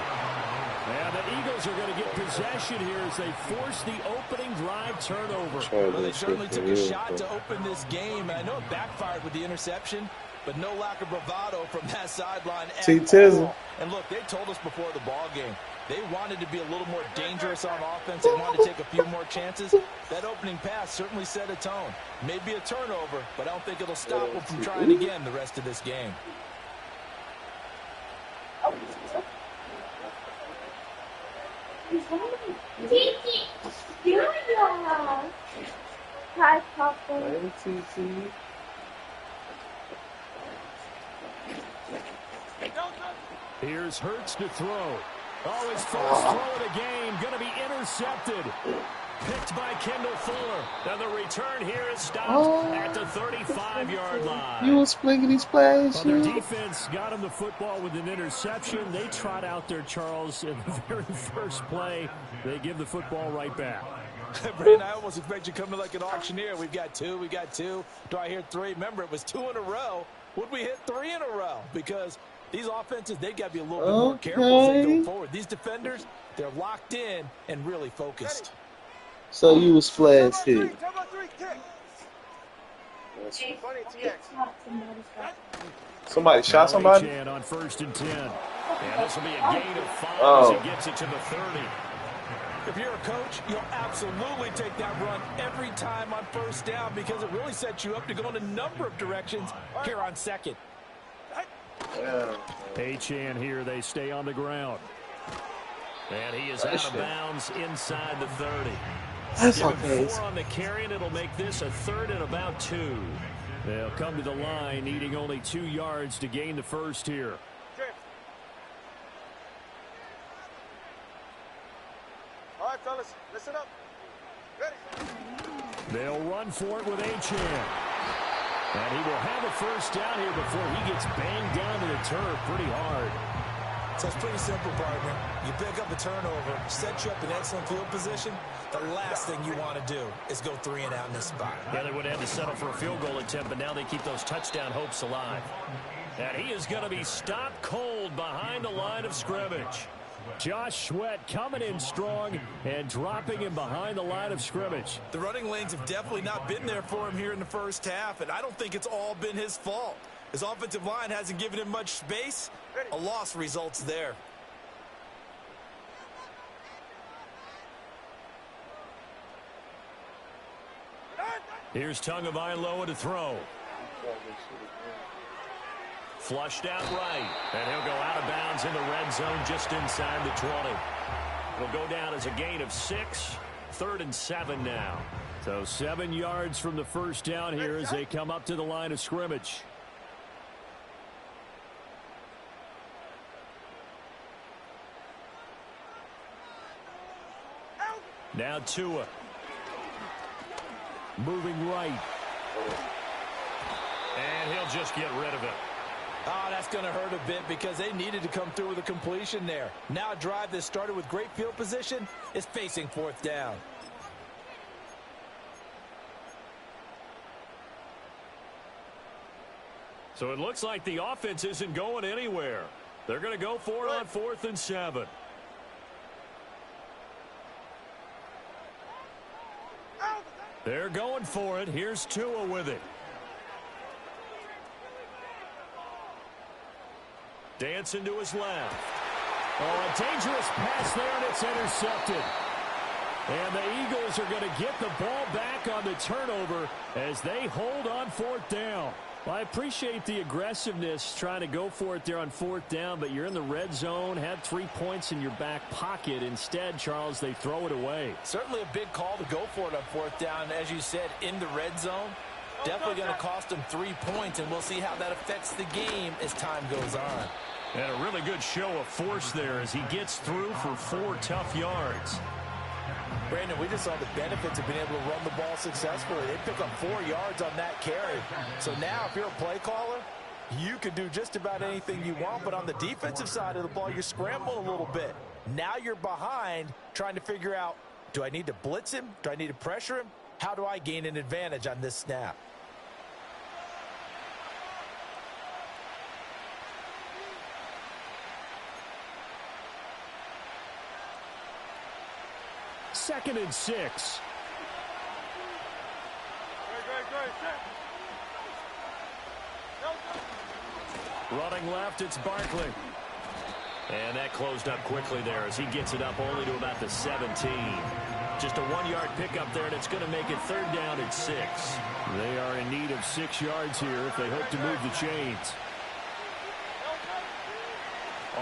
Speaker 6: And the Eagles are going to get possession here as they force the opening drive turnover.
Speaker 7: Well, they certainly took a shot to open this game, and I know it backfired with the interception, but no lack of bravado from that sideline at all. And look, they told us before the ball game, they wanted to be a little more dangerous on offense. They wanted to take a few more chances. That opening pass certainly set a tone. Maybe a turnover, but I don't think it'll stop them from trying again the rest of this game.
Speaker 8: Hi, Papa.
Speaker 4: Hey, TC.
Speaker 6: Here's Hurts to throw. Oh, his first throw of the game going to be intercepted. Picked by Kendall Fuller. And the return here is stopped at the 35-yard line.
Speaker 4: You was flinging these plays.
Speaker 6: Well, their defense got him the football with an interception. They trot out there, Charles, in the very first play. They give the football right back.
Speaker 7: Brandon, I almost expect you to come to like an auctioneer. We've got two. Do I hear three? Remember, it was 2 in a row. Would we hit 3 in a row? Because these offenses, they got to be a little bit more careful as they go forward. These defenders, they're locked in and really focused.
Speaker 4: So you was flash hit. Somebody shot somebody?
Speaker 6: On 1st and 10. And this will be a gain of 5 as he gets it to the 30.
Speaker 7: If you're a coach, you'll absolutely take that run every time on 1st down because it really sets you up to go in a number of directions here on 2nd.
Speaker 6: Achane here, they stay on the ground. And he is out of bounds inside the 30.
Speaker 4: That's
Speaker 6: Give
Speaker 4: okay.
Speaker 6: him 4 on the carry, and it'll make this a 3rd and about 2. They'll come to the line, needing only 2 yards to gain the first here.
Speaker 3: All right, fellas, listen up. Ready?
Speaker 6: They'll run for it with Achane. And he will have a 1st down here before he gets banged down to the turf pretty hard.
Speaker 7: So it's pretty simple, partner. You pick up a turnover, set you up in excellent field position. The last thing you want to do is go 3 and out in this spot.
Speaker 6: Yeah, they would have to settle for a field goal attempt, but now they keep those touchdown hopes alive. And he is going to be stopped cold behind the line of scrimmage. Josh Sweat coming in strong and dropping him behind the line of scrimmage.
Speaker 7: The running lanes have definitely not been there for him here in the first half, and I don't think it's all been his fault. His offensive line hasn't given him much space. A loss results there.
Speaker 6: Here's Tagovailoa to throw. Flushed out right. And he'll go out of bounds in the red zone just inside the 20. It'll go down as a gain of 6. 3rd and 7 now. So 7 yards from the 1st down here as they come up to the line of scrimmage. Now Tua. Moving right. And he'll just get rid of it.
Speaker 7: Oh, that's going to hurt a bit because they needed to come through with a completion there. Now a drive that started with great field position is facing 4th down.
Speaker 6: So it looks like the offense isn't going anywhere. They're going to go for it on 4th and 7. They're going for it. Here's Tua with it. Dancing to his left. Oh, a dangerous pass there, and it's intercepted. And the Eagles are going to get the ball back on the turnover as they hold on 4th down. Well, I appreciate the aggressiveness trying to go for it there on 4th down, but you're in the red zone, had 3 points in your back pocket. Instead, Charles, they throw it away.
Speaker 7: Certainly a big call to go for it on 4th down. As you said, in the red zone, definitely going to cost them 3 points, and we'll see how that affects the game as time goes on.
Speaker 6: And a really good show of force there as he gets through for 4 tough yards.
Speaker 7: Brandon, we just saw the benefits of being able to run the ball successfully. They pick up 4 yards on that carry. So now if you're a play caller, you can do just about anything you want. But on the defensive side of the ball, you're scrambling a little bit. Now you're behind trying to figure out, do I need to blitz him? Do I need to pressure him? How do I gain an advantage on this snap?
Speaker 6: Second and 6. Running left, it's Barkley. And that closed up quickly there as he gets it up only to about the 17. Just a 1-yard pickup there, and it's going to make it third down at 6. They are in need of 6 yards here if they hope to move the chains.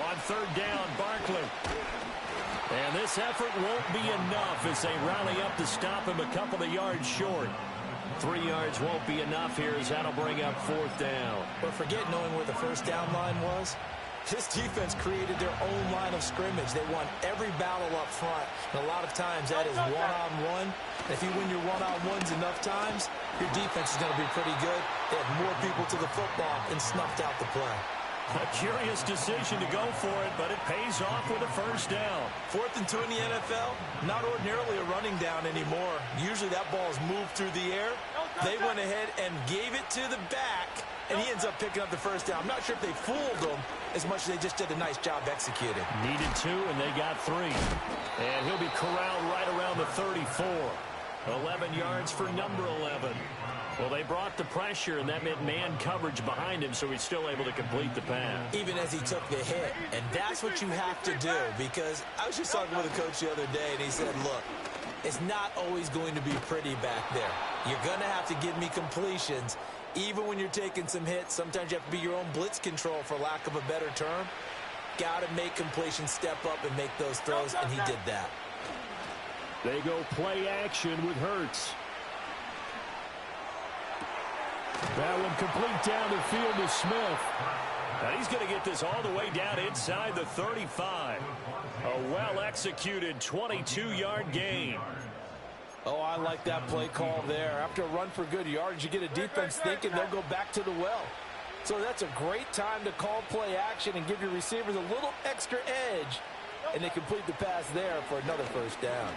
Speaker 6: On third down, Barkley. And this effort won't be enough as they rally up to stop him a couple of yards short. 3 yards won't be enough here as that'll bring up fourth down.
Speaker 7: But forget knowing where the first down line was. This defense created their own line of scrimmage. They won every battle up front. And a lot of times that is one-on-one. And if you win your one-on-ones enough times, your defense is going to be pretty good. They had more people to the football and snuffed out the play.
Speaker 6: A curious decision to go for it, but it pays off with a first down.
Speaker 7: 4th and 2 in the NFL, not ordinarily a running down anymore. Usually that ball is moved through the air. They went ahead and gave it to the back, and he ends up picking up the first down. I'm not sure if they fooled him as much as they just did a nice job executing.
Speaker 6: Needed 2, and they got 3. And he'll be corralled right around the 34. 11 yards for number 11. Well, they brought the pressure, and that meant man coverage behind him, so he's still able to complete the pass.
Speaker 7: Even as he took the hit. And that's what you have to do, because I was just talking with a coach the other day, and he said, look, it's not always going to be pretty back there. You're going to have to give me completions. Even when you're taking some hits, sometimes you have to be your own blitz control, for lack of a better term. Got to make completions step up and make those throws, and he did that.
Speaker 6: They go play action with Hurts. That one complete down the field to Smith. And he's going to get this all the way down inside the 35. A well-executed 22-yard gain.
Speaker 7: Oh, I like that play call there. After a run for good yards, you get a defense thinking they'll go back to the well. So that's a great time to call play action and give your receivers a little extra edge. And they complete the pass there for another first down.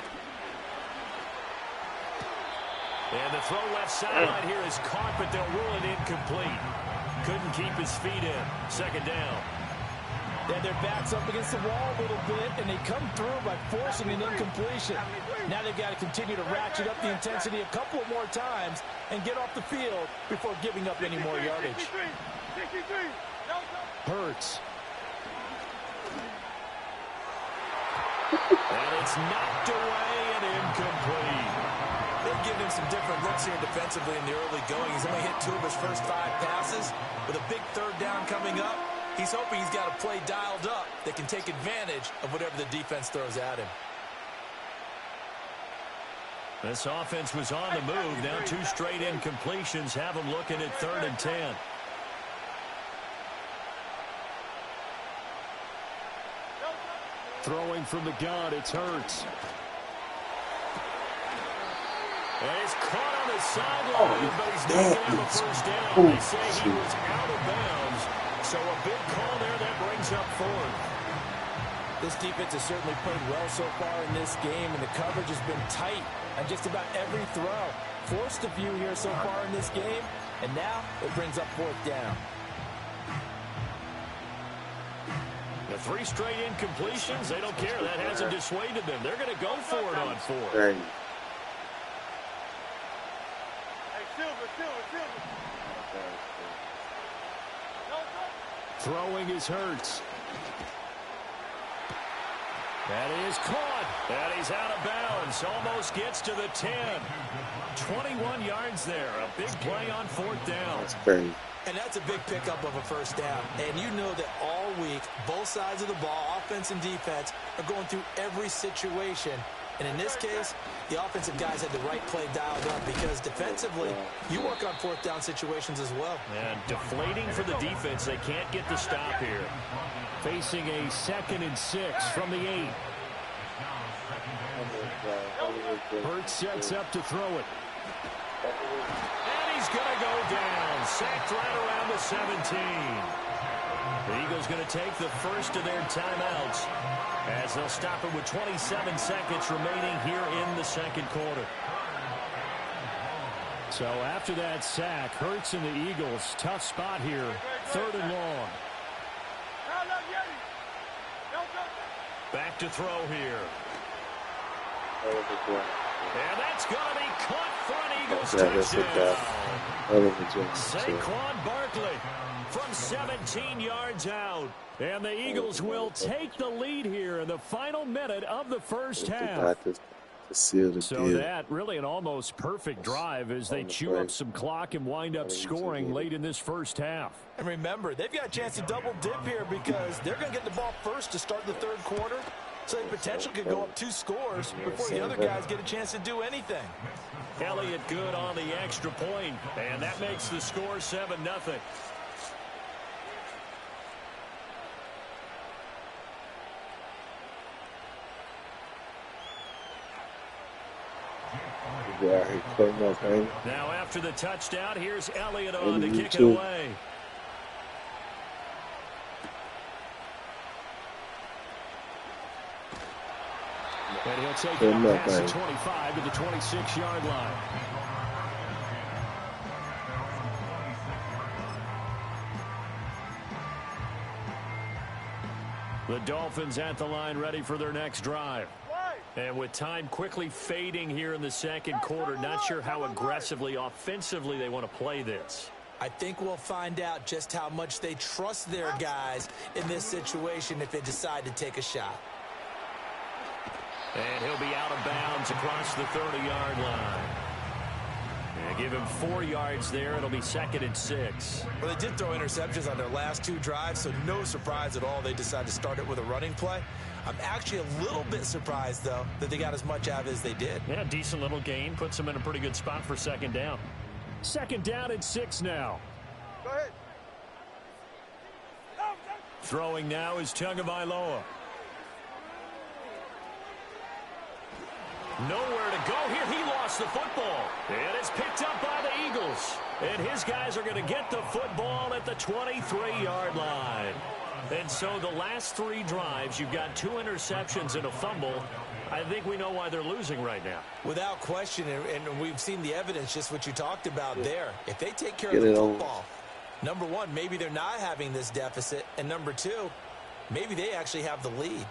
Speaker 6: And the throw left sideline here is caught, but they'll rule it incomplete. Couldn't keep his feet in. Second down.
Speaker 7: Then their backs up against the wall a little bit, and they come through by forcing an incompletion. Now they've got to continue to ratchet up the intensity a couple of more times and get off the field before giving up any more yardage.
Speaker 6: Hurts. And it's knocked away and incomplete.
Speaker 7: They've given him some different looks here defensively in the early going. He's only hit 2 of his first 5 passes. With a big third down coming up, he's hoping he's got a play dialed up that can take advantage of whatever the defense throws at him.
Speaker 6: This offense was on the move. Now 2 straight incompletions have them looking at 3rd and 10. Throwing from the gun, it's Hurts. And he's caught on the sideline, but he's not going to have a first down. They say he was out of bounds. So a big call there that brings up 4th.
Speaker 7: This defense has certainly played well so far in this game, and the coverage has been tight on just about every throw. Forced a few here so far in this game, and now it brings up 4th down.
Speaker 6: The 3 straight incompletions, they don't care. That hasn't dissuaded them. They're going to go for it on 4th.
Speaker 4: Hey.
Speaker 6: Throwing is Hurts. That is caught. And he's out of bounds. Almost gets to the 10. 21 yards there. A big play on 4th down.
Speaker 4: That's crazy.
Speaker 7: And that's a big pickup of a first down. And you know that all week, both sides of the ball, offense and defense, are going through every situation. And in this case, the offensive guys had the right play dialed up because defensively, you work on 4th down situations as well.
Speaker 6: And deflating for the defense. They can't get the stop here. Facing a 2nd and 6 from the 8. Hurts sets up to throw it. And he's going to go down. Sacked right around the 17. The Eagles going to take the first of their timeouts as they'll stop it with 27 seconds remaining here in the second quarter. So after that sack, Hurts and the Eagles, tough spot here, 3rd and long. Back to throw here. And that's going to be caught for an Eagles touchdown. Saquon Barkley from 17 yards out. And the Eagles will take the lead here in the final minute of the first half. So that really an almost perfect drive as they chew up some clock and wind up scoring late in this first half.
Speaker 7: And remember, they've got a chance to double dip here because they're going to get the ball first to start the 3rd quarter. So they potentially could go up 2 scores before the other guys get a chance to do anything.
Speaker 6: Elliott good on the extra point, and that makes the score 7-0. Now after the touchdown, here's Elliott on to kick it away. And he'll take it up past the 25 to the 26-yard line. The Dolphins at the line ready for their next drive. And with time quickly fading here in the 2nd quarter, not sure how aggressively, offensively they want to play this.
Speaker 7: I think we'll find out just how much they trust their guys in this situation if they decide to take a shot.
Speaker 6: And he'll be out of bounds across the 30-yard line. And give him 4 yards there. It'll be 2nd and 6.
Speaker 7: Well, they did throw interceptions on their last 2 drives, so no surprise at all they decided to start it with a running play. I'm actually a little bit surprised, though, that they got as much out of it as they did.
Speaker 6: Yeah, decent little gain. Puts them in a pretty good spot for 2nd down. 2nd down and 6 now.
Speaker 3: Go ahead.
Speaker 6: Throwing now is Tagovailoa. Nowhere to go here. He lost the football. And it's picked up by the Eagles. And his guys are going to get the football at the 23-yard line. And so the last 3 drives, you've got 2 interceptions and a fumble. I think we know why they're losing right now.
Speaker 7: Without question, and we've seen the evidence, just what you talked about there. If they take care of the football, number 1, maybe they're not having this deficit. And number 2, maybe they actually have the lead.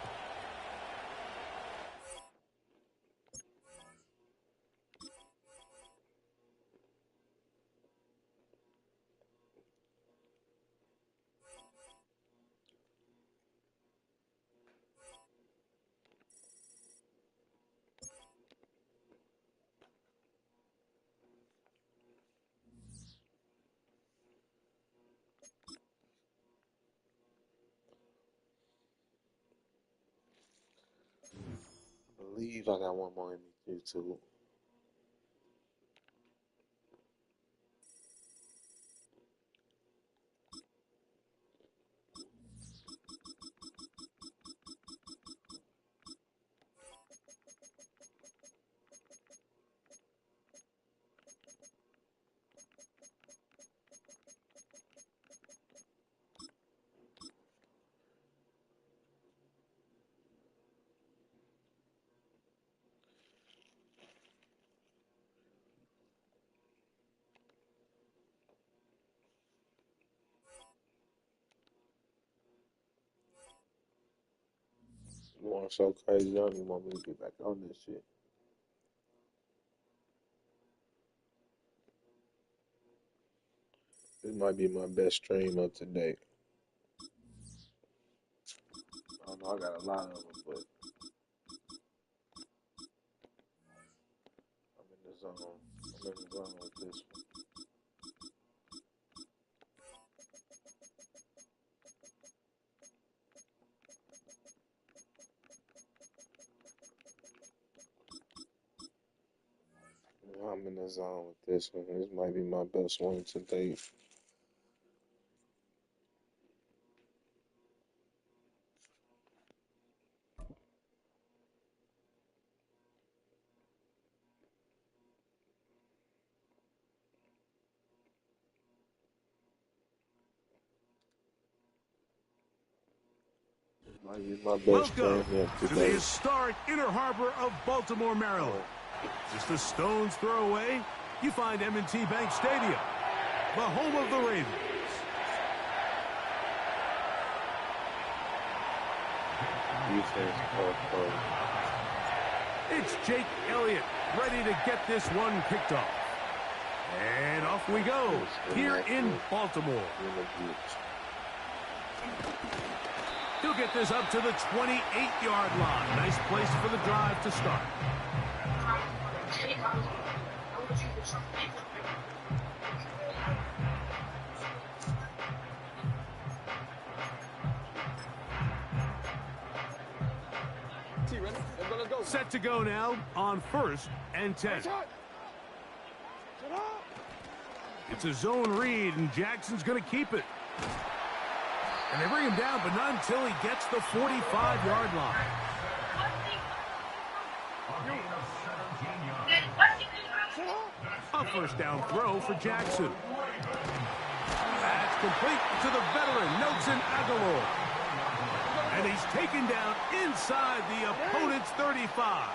Speaker 4: I believe I got one more in me too. Going so crazy, I don't even want me to get back on this shit. This might be my best stream of today. I don't know, I got a lot of them, but I'm in the zone. I'm in the zone with this one. I'm in the zone with this one. This might be my best one to date. This might be my best
Speaker 8: Welcome
Speaker 4: stream
Speaker 8: to the historic Inner Harbor of Baltimore, Maryland. Just a stone's throw away you find M&T Bank Stadium, the home of the Ravens. It's Jake Elliott ready to get this one kicked off. And off we go here in Baltimore. He'll get this up to the 28-yard line. Nice place for the drive to start. Set to go now on 1st and 10. It's a zone read, and Jackson's going to keep it. And they bring him down, but not until he gets the 45-yard line. A first down throw for Jackson. That's complete to the veteran, Nelson Aguilar. And he's taken down inside the opponent's 35.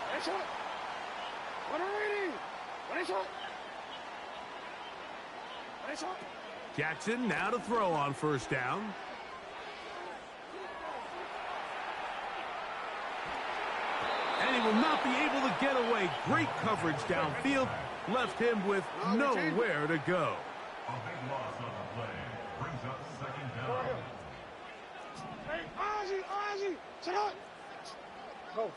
Speaker 8: Jackson now to throw on 1st down. And he will not be able to get away. Great coverage downfield. Left him with nowhere to go.
Speaker 5: A big loss on the play. Brings up 2nd down.
Speaker 3: Hey, Ozzy, sit up. Go.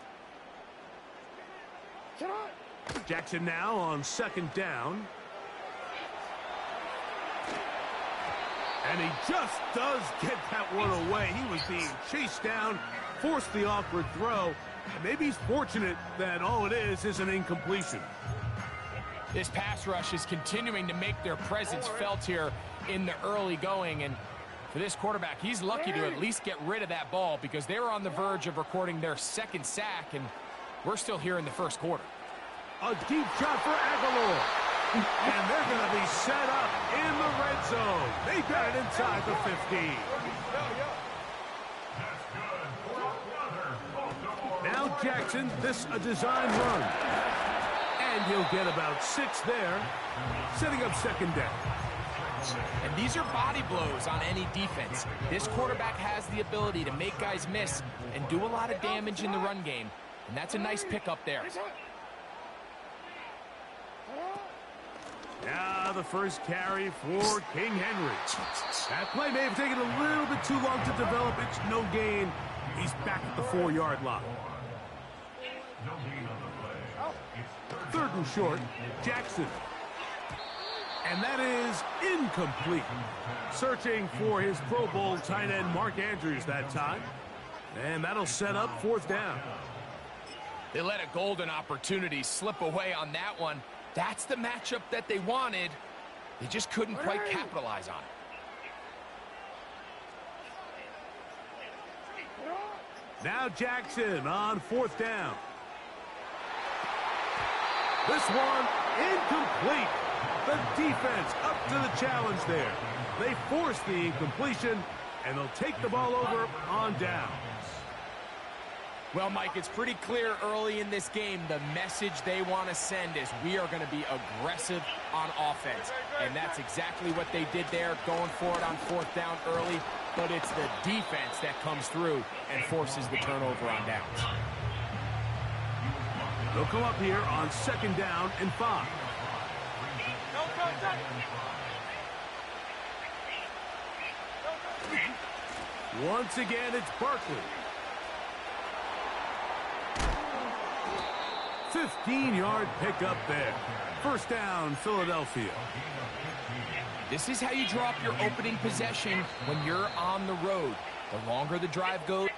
Speaker 3: Sit up.
Speaker 8: Jackson now on 2nd down. And he just does get that one away. He was being chased down, forced the awkward throw. And maybe he's fortunate that all it is an incompletion.
Speaker 9: This pass rush is continuing to make their presence felt here in the early going. And for this quarterback, he's lucky to at least get rid of that ball because they were on the verge of recording their 2nd sack, and we're still here in the 1st quarter.
Speaker 8: A deep shot for Aguilar. And they're going to be set up in the red zone. They got it inside the 15. Now Jackson, this a design run. And he'll get about 6 there, setting up 2nd down.
Speaker 9: And these are body blows on any defense. This quarterback has the ability to make guys miss and do a lot of damage in the run game. And that's a nice pickup there.
Speaker 8: Now the first carry for King Henry. That play may have taken a little bit too long to develop. It's no gain. He's back at the 4-yard line. 3rd and short, Jackson. And that is incomplete. Searching for his Pro Bowl tight end Mark Andrews that time. And that'll set up 4th down.
Speaker 9: They let a golden opportunity slip away on that one. That's the matchup that they wanted. They just couldn't quite capitalize on it.
Speaker 8: Now Jackson on 4th down. This one incomplete. The defense up to the challenge there. They force the incompletion, and they'll take the ball over on downs.
Speaker 9: Well, Mike, it's pretty clear early in this game the message they want to send is we are going to be aggressive on offense. And that's exactly what they did there, going for it on 4th down early. But it's the defense that comes through and forces the turnover on downs.
Speaker 8: They'll come up here on 2nd down and 5. Once again, it's Barkley. 15-yard pickup there. 1st down, Philadelphia.
Speaker 9: This is how you draw up your opening possession when you're on the road. The longer the drive goes.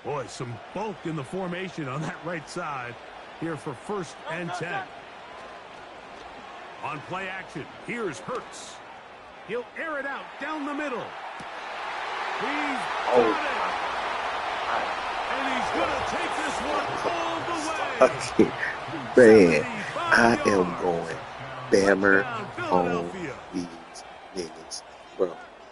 Speaker 8: Boy, some bulk in the formation on that right side here for 1st and 10. On play action, here's Hurts. He'll air it out down the middle. He's got it. And he's going to take this one all the way.
Speaker 4: Man, I am going Bammer on these niggas. bro.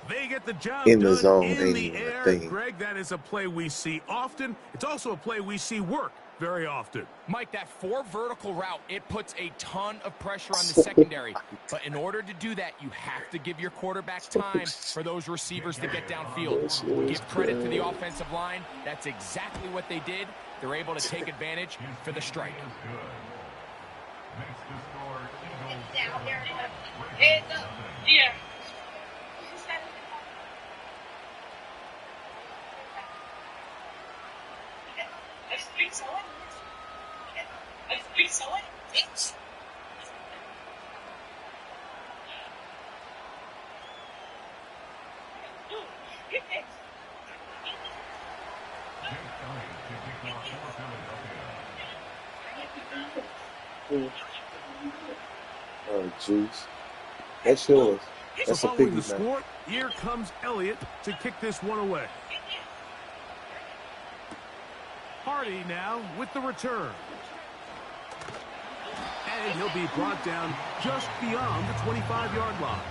Speaker 8: They get the job
Speaker 4: In the
Speaker 8: done
Speaker 4: zone
Speaker 8: in
Speaker 4: ain't
Speaker 8: the
Speaker 4: even a
Speaker 8: air.
Speaker 4: thing.
Speaker 8: Greg, that is a play we see often. It's also a play we see work very often.
Speaker 9: Mike, that 4 vertical route, it puts a ton of pressure on the secondary. But in order to do that, you have to give your quarterback time for those receivers to get downfield. Give credit to the offensive line. That's exactly what they did. They're able to take advantage for the strike.
Speaker 4: Oh, jeez. That's yours. That's
Speaker 8: So
Speaker 4: a
Speaker 8: following
Speaker 4: piggy
Speaker 8: the
Speaker 4: bank.
Speaker 8: score, here comes Elliott to kick this one away. Hardy now with the return. And he'll be brought down just beyond the 25-yard line.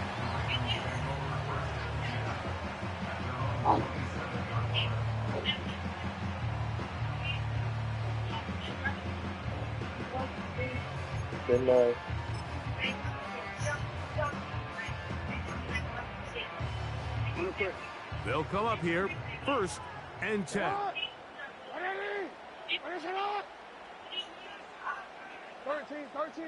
Speaker 4: Good night.
Speaker 8: They'll come up here, 1st and 10.
Speaker 3: 13.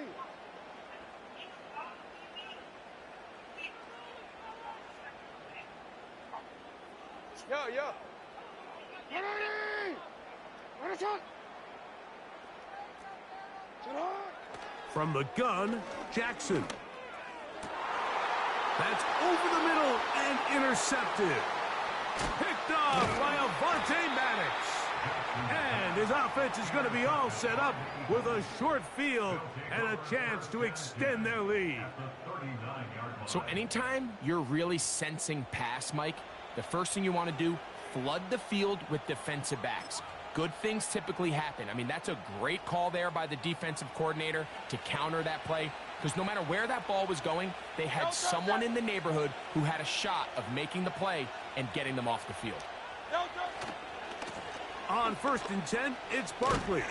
Speaker 3: Yo.
Speaker 8: From the gun, Jackson. That's over the middle and intercepted. Picked off by Avonte Maddox. And his offense is going to be all set up with a short field and a chance to extend their lead.
Speaker 9: So anytime you're really sensing pass, Mike, the first thing you want to do, flood the field with defensive backs. Good things typically happen. I mean, that's a great call there by the defensive coordinator to counter that play, because no matter where that ball was going, they had someone in the neighborhood who had a shot of making the play and getting them off the field.
Speaker 8: On 1st and 10, it's Barkley.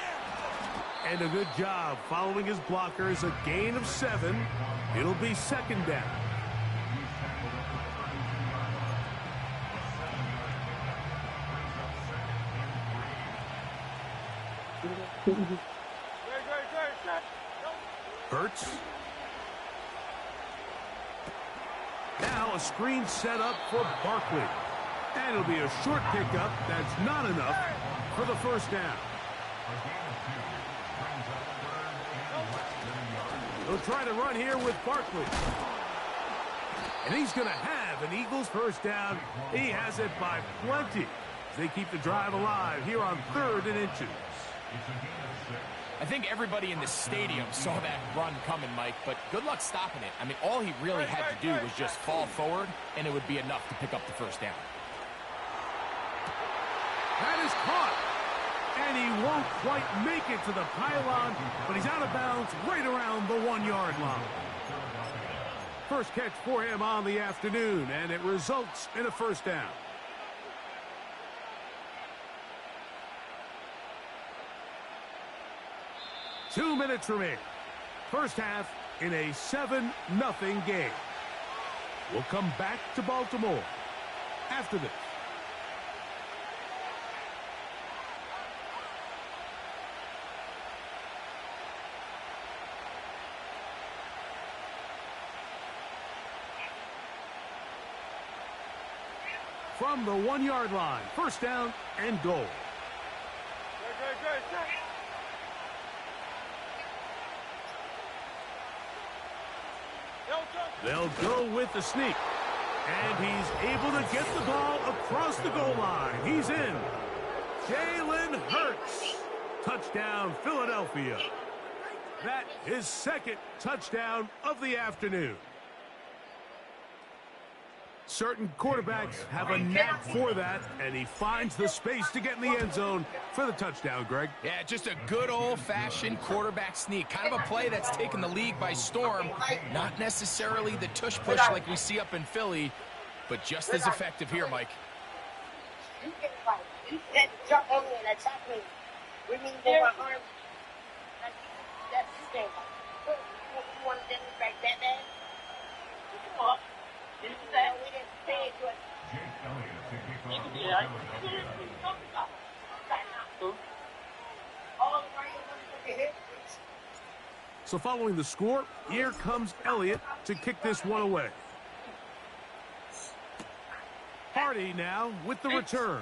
Speaker 8: And a good job following his blockers, a gain of 7. It'll be 2nd down. Hurts. Now a screen set up for Barkley. And it'll be a short pickup that's not enough for the 1st down. They'll try to run here with Barkley. And he's going to have an Eagles 1st down. He has it by plenty. They keep the drive alive here on 3rd and inches.
Speaker 9: I think everybody in the stadium saw that run coming, Mike, but good luck stopping it. I mean, all he really had to do was just fall forward, and it would be enough to pick up the 1st down.
Speaker 8: That is caught. And he won't quite make it to the pylon, but he's out of bounds right around the 1-yard line. First catch for him on the afternoon, and it results in a 1st down. Two minutes remain. First half in a 7-0 game. We'll come back to Baltimore after this. From the 1-yard line, 1st down and goal. They'll go with the sneak. And he's able to get the ball across the goal line. He's in. Jalen Hurts. Touchdown, Philadelphia. That is 2nd touchdown of the afternoon. Certain quarterbacks have a knack for that, and he finds the space to get in the end zone for the touchdown, Greg.
Speaker 9: Yeah, just a good old-fashioned quarterback sneak. Kind of a play that's taken the league by storm. Not necessarily the tush-push like we see up in Philly, but just as effective here, Mike.
Speaker 10: You can fight. You said jump over and attack me. We mean for my arm. That's you can't fight. You want to demonstrate that bad? Come on. We didn't pay to it.
Speaker 8: So following the score, here comes Elliott to kick this one away. Hardy now with the return.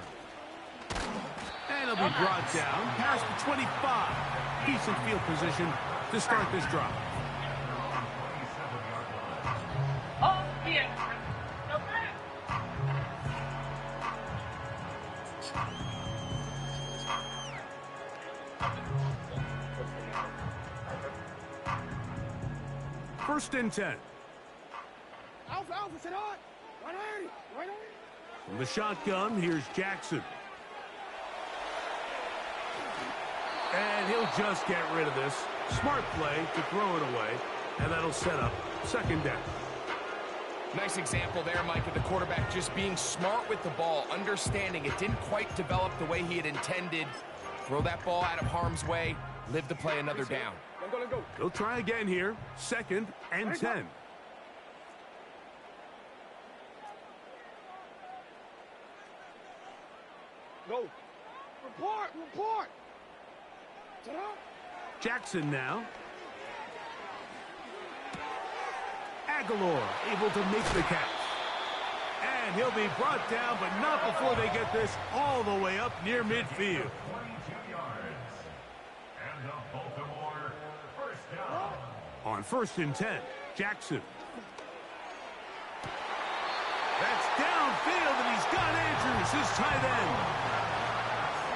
Speaker 8: And he'll be brought down past the 25. Decent field position to start this drive.
Speaker 10: Oh, yeah.
Speaker 8: First and 10.
Speaker 3: Alpha, sit on. Right on.
Speaker 8: From the shotgun, here's Jackson. And he'll just get rid of this. Smart play to throw it away, and that'll set up second down.
Speaker 9: Nice example there, Mike, of the quarterback just being smart with the ball, understanding it didn't quite develop the way he had intended. Throw that ball out of harm's way, live to play another down.
Speaker 3: Let's go.
Speaker 8: He'll try again here. Second and 10.
Speaker 3: Go. Report. Sit up.
Speaker 8: Jackson now. Aguilar able to make the catch. And he'll be brought down, but not before they get this all the way up near midfield.
Speaker 5: 22 yards. And the Baltimore first down.
Speaker 8: On first and 10, Jackson. That's downfield, and he's got Andrews, his tight end.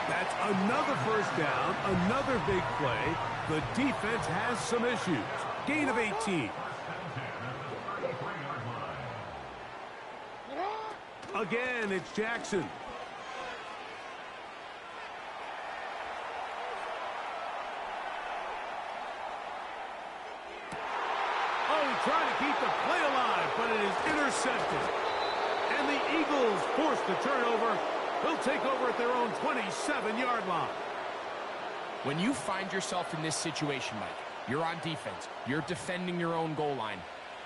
Speaker 8: That's another first down, another big play. The defense has some issues. Gain of 18. Again, it's Jackson. Oh, trying to keep the play alive, but it is intercepted. And the Eagles force the turnover. They'll take over at their own 27-yard line.
Speaker 9: When you find yourself in this situation, Mike, you're on defense, you're defending your own goal line,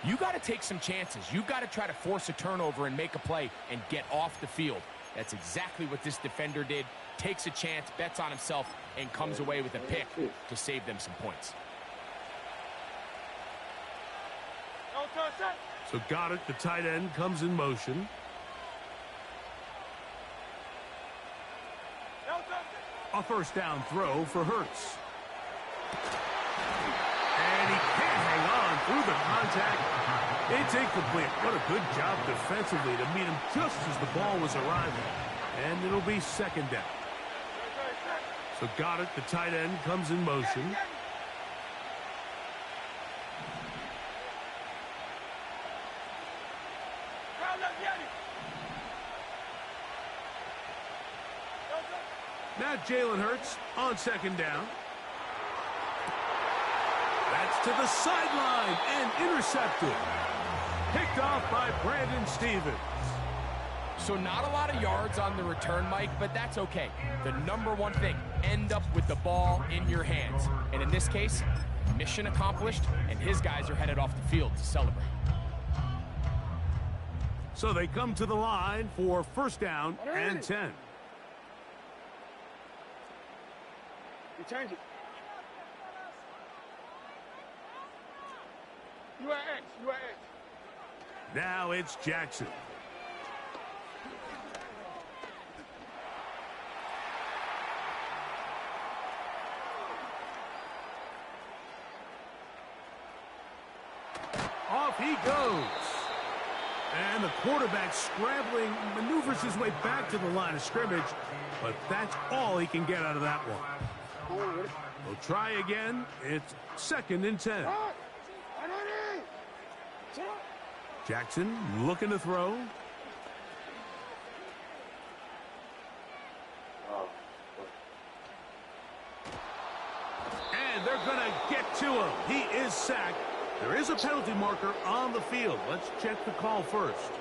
Speaker 9: you got to take some chances. You got to try to force a turnover and make a play and get off the field. That's exactly what this defender did. Takes a chance, bets on himself, and comes away with a pick to save them some points.
Speaker 8: So got it. The tight end comes in motion. A first down throw for Hurts. And he can't hang on through the contact. It's incomplete. What a good job defensively to meet him just as the ball was arriving. And it'll be second down. So got it. The tight end comes in motion. Now Jalen Hurts on second down. That's to the sideline and intercepted. Picked off by Brandon Stevens.
Speaker 9: So not a lot of yards on the return, Mike, but that's okay. The number one thing, end up with the ball in your hands. And in this case, mission accomplished, and his guys are headed off the field to celebrate.
Speaker 8: So they come to the line for first down and 10.
Speaker 3: You change it. You are X.
Speaker 8: Now it's Jackson. Off he goes. And the quarterback scrambling, maneuvers his way back to the line of scrimmage, but that's all he can get out of that one. We'll try again. It's second and 10. Jackson looking to throw. And they're going to get to him. He is sacked. There is a penalty marker on the field. Let's check the call first.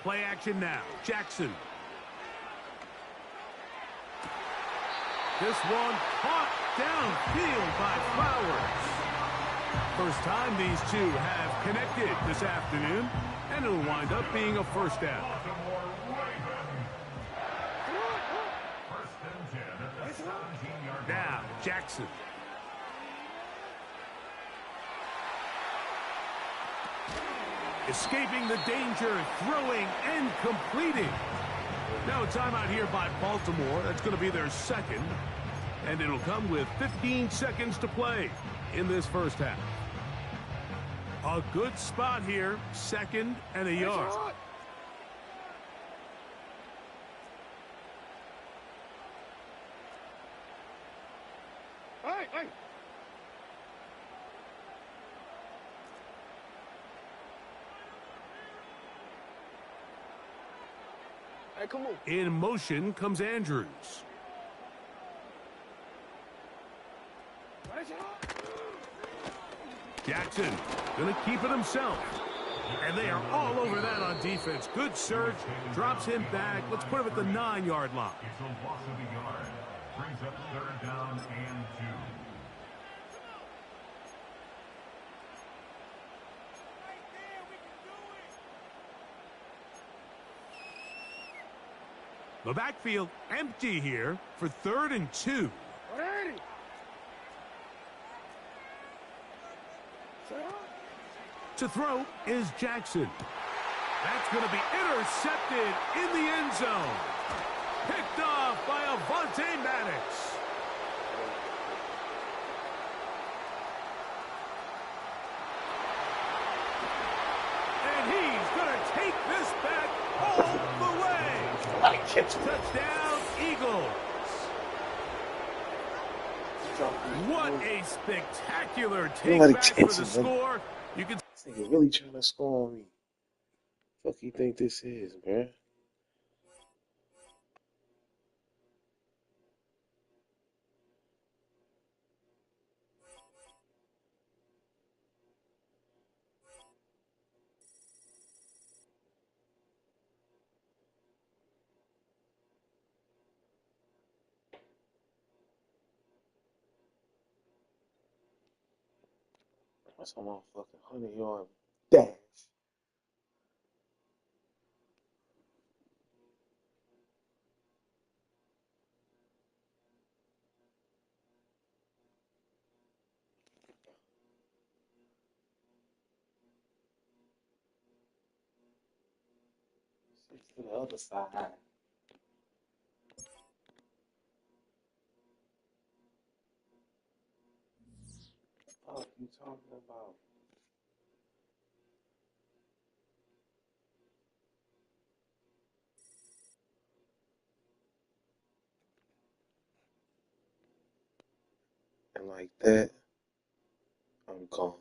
Speaker 8: Play action now. Jackson. This one caught downfield by Flowers. First time these two have connected this afternoon, and it'll wind up being a first down. Now, Jackson. Escaping the danger, throwing and completing. Now a timeout here by Baltimore. That's going to be their second. And it'll come with 15 seconds to play in this first half. A good spot here, 2nd and a yard.
Speaker 3: Come on.
Speaker 8: In motion comes Andrews. Jackson going to keep it himself. And they are all over that on defense. Good search. Drops him back. Let's put him at the 9-yard line.
Speaker 5: It's a loss of a yard. Brings up 3rd down and 2.
Speaker 8: The backfield empty here for 3rd and 2. To throw is Jackson. That's going to be intercepted in the end zone. Picked off by Avonte Maddox. And he's going to take this back all the way. Touchdown, Eagles. What a spectacular take back for the score. You can
Speaker 4: This nigga really trying to score on me. Fuck you think this is, bruh? That's a motherfucking 100-yard dash. Six to the other side. What you talking about? And like that, I'm gone.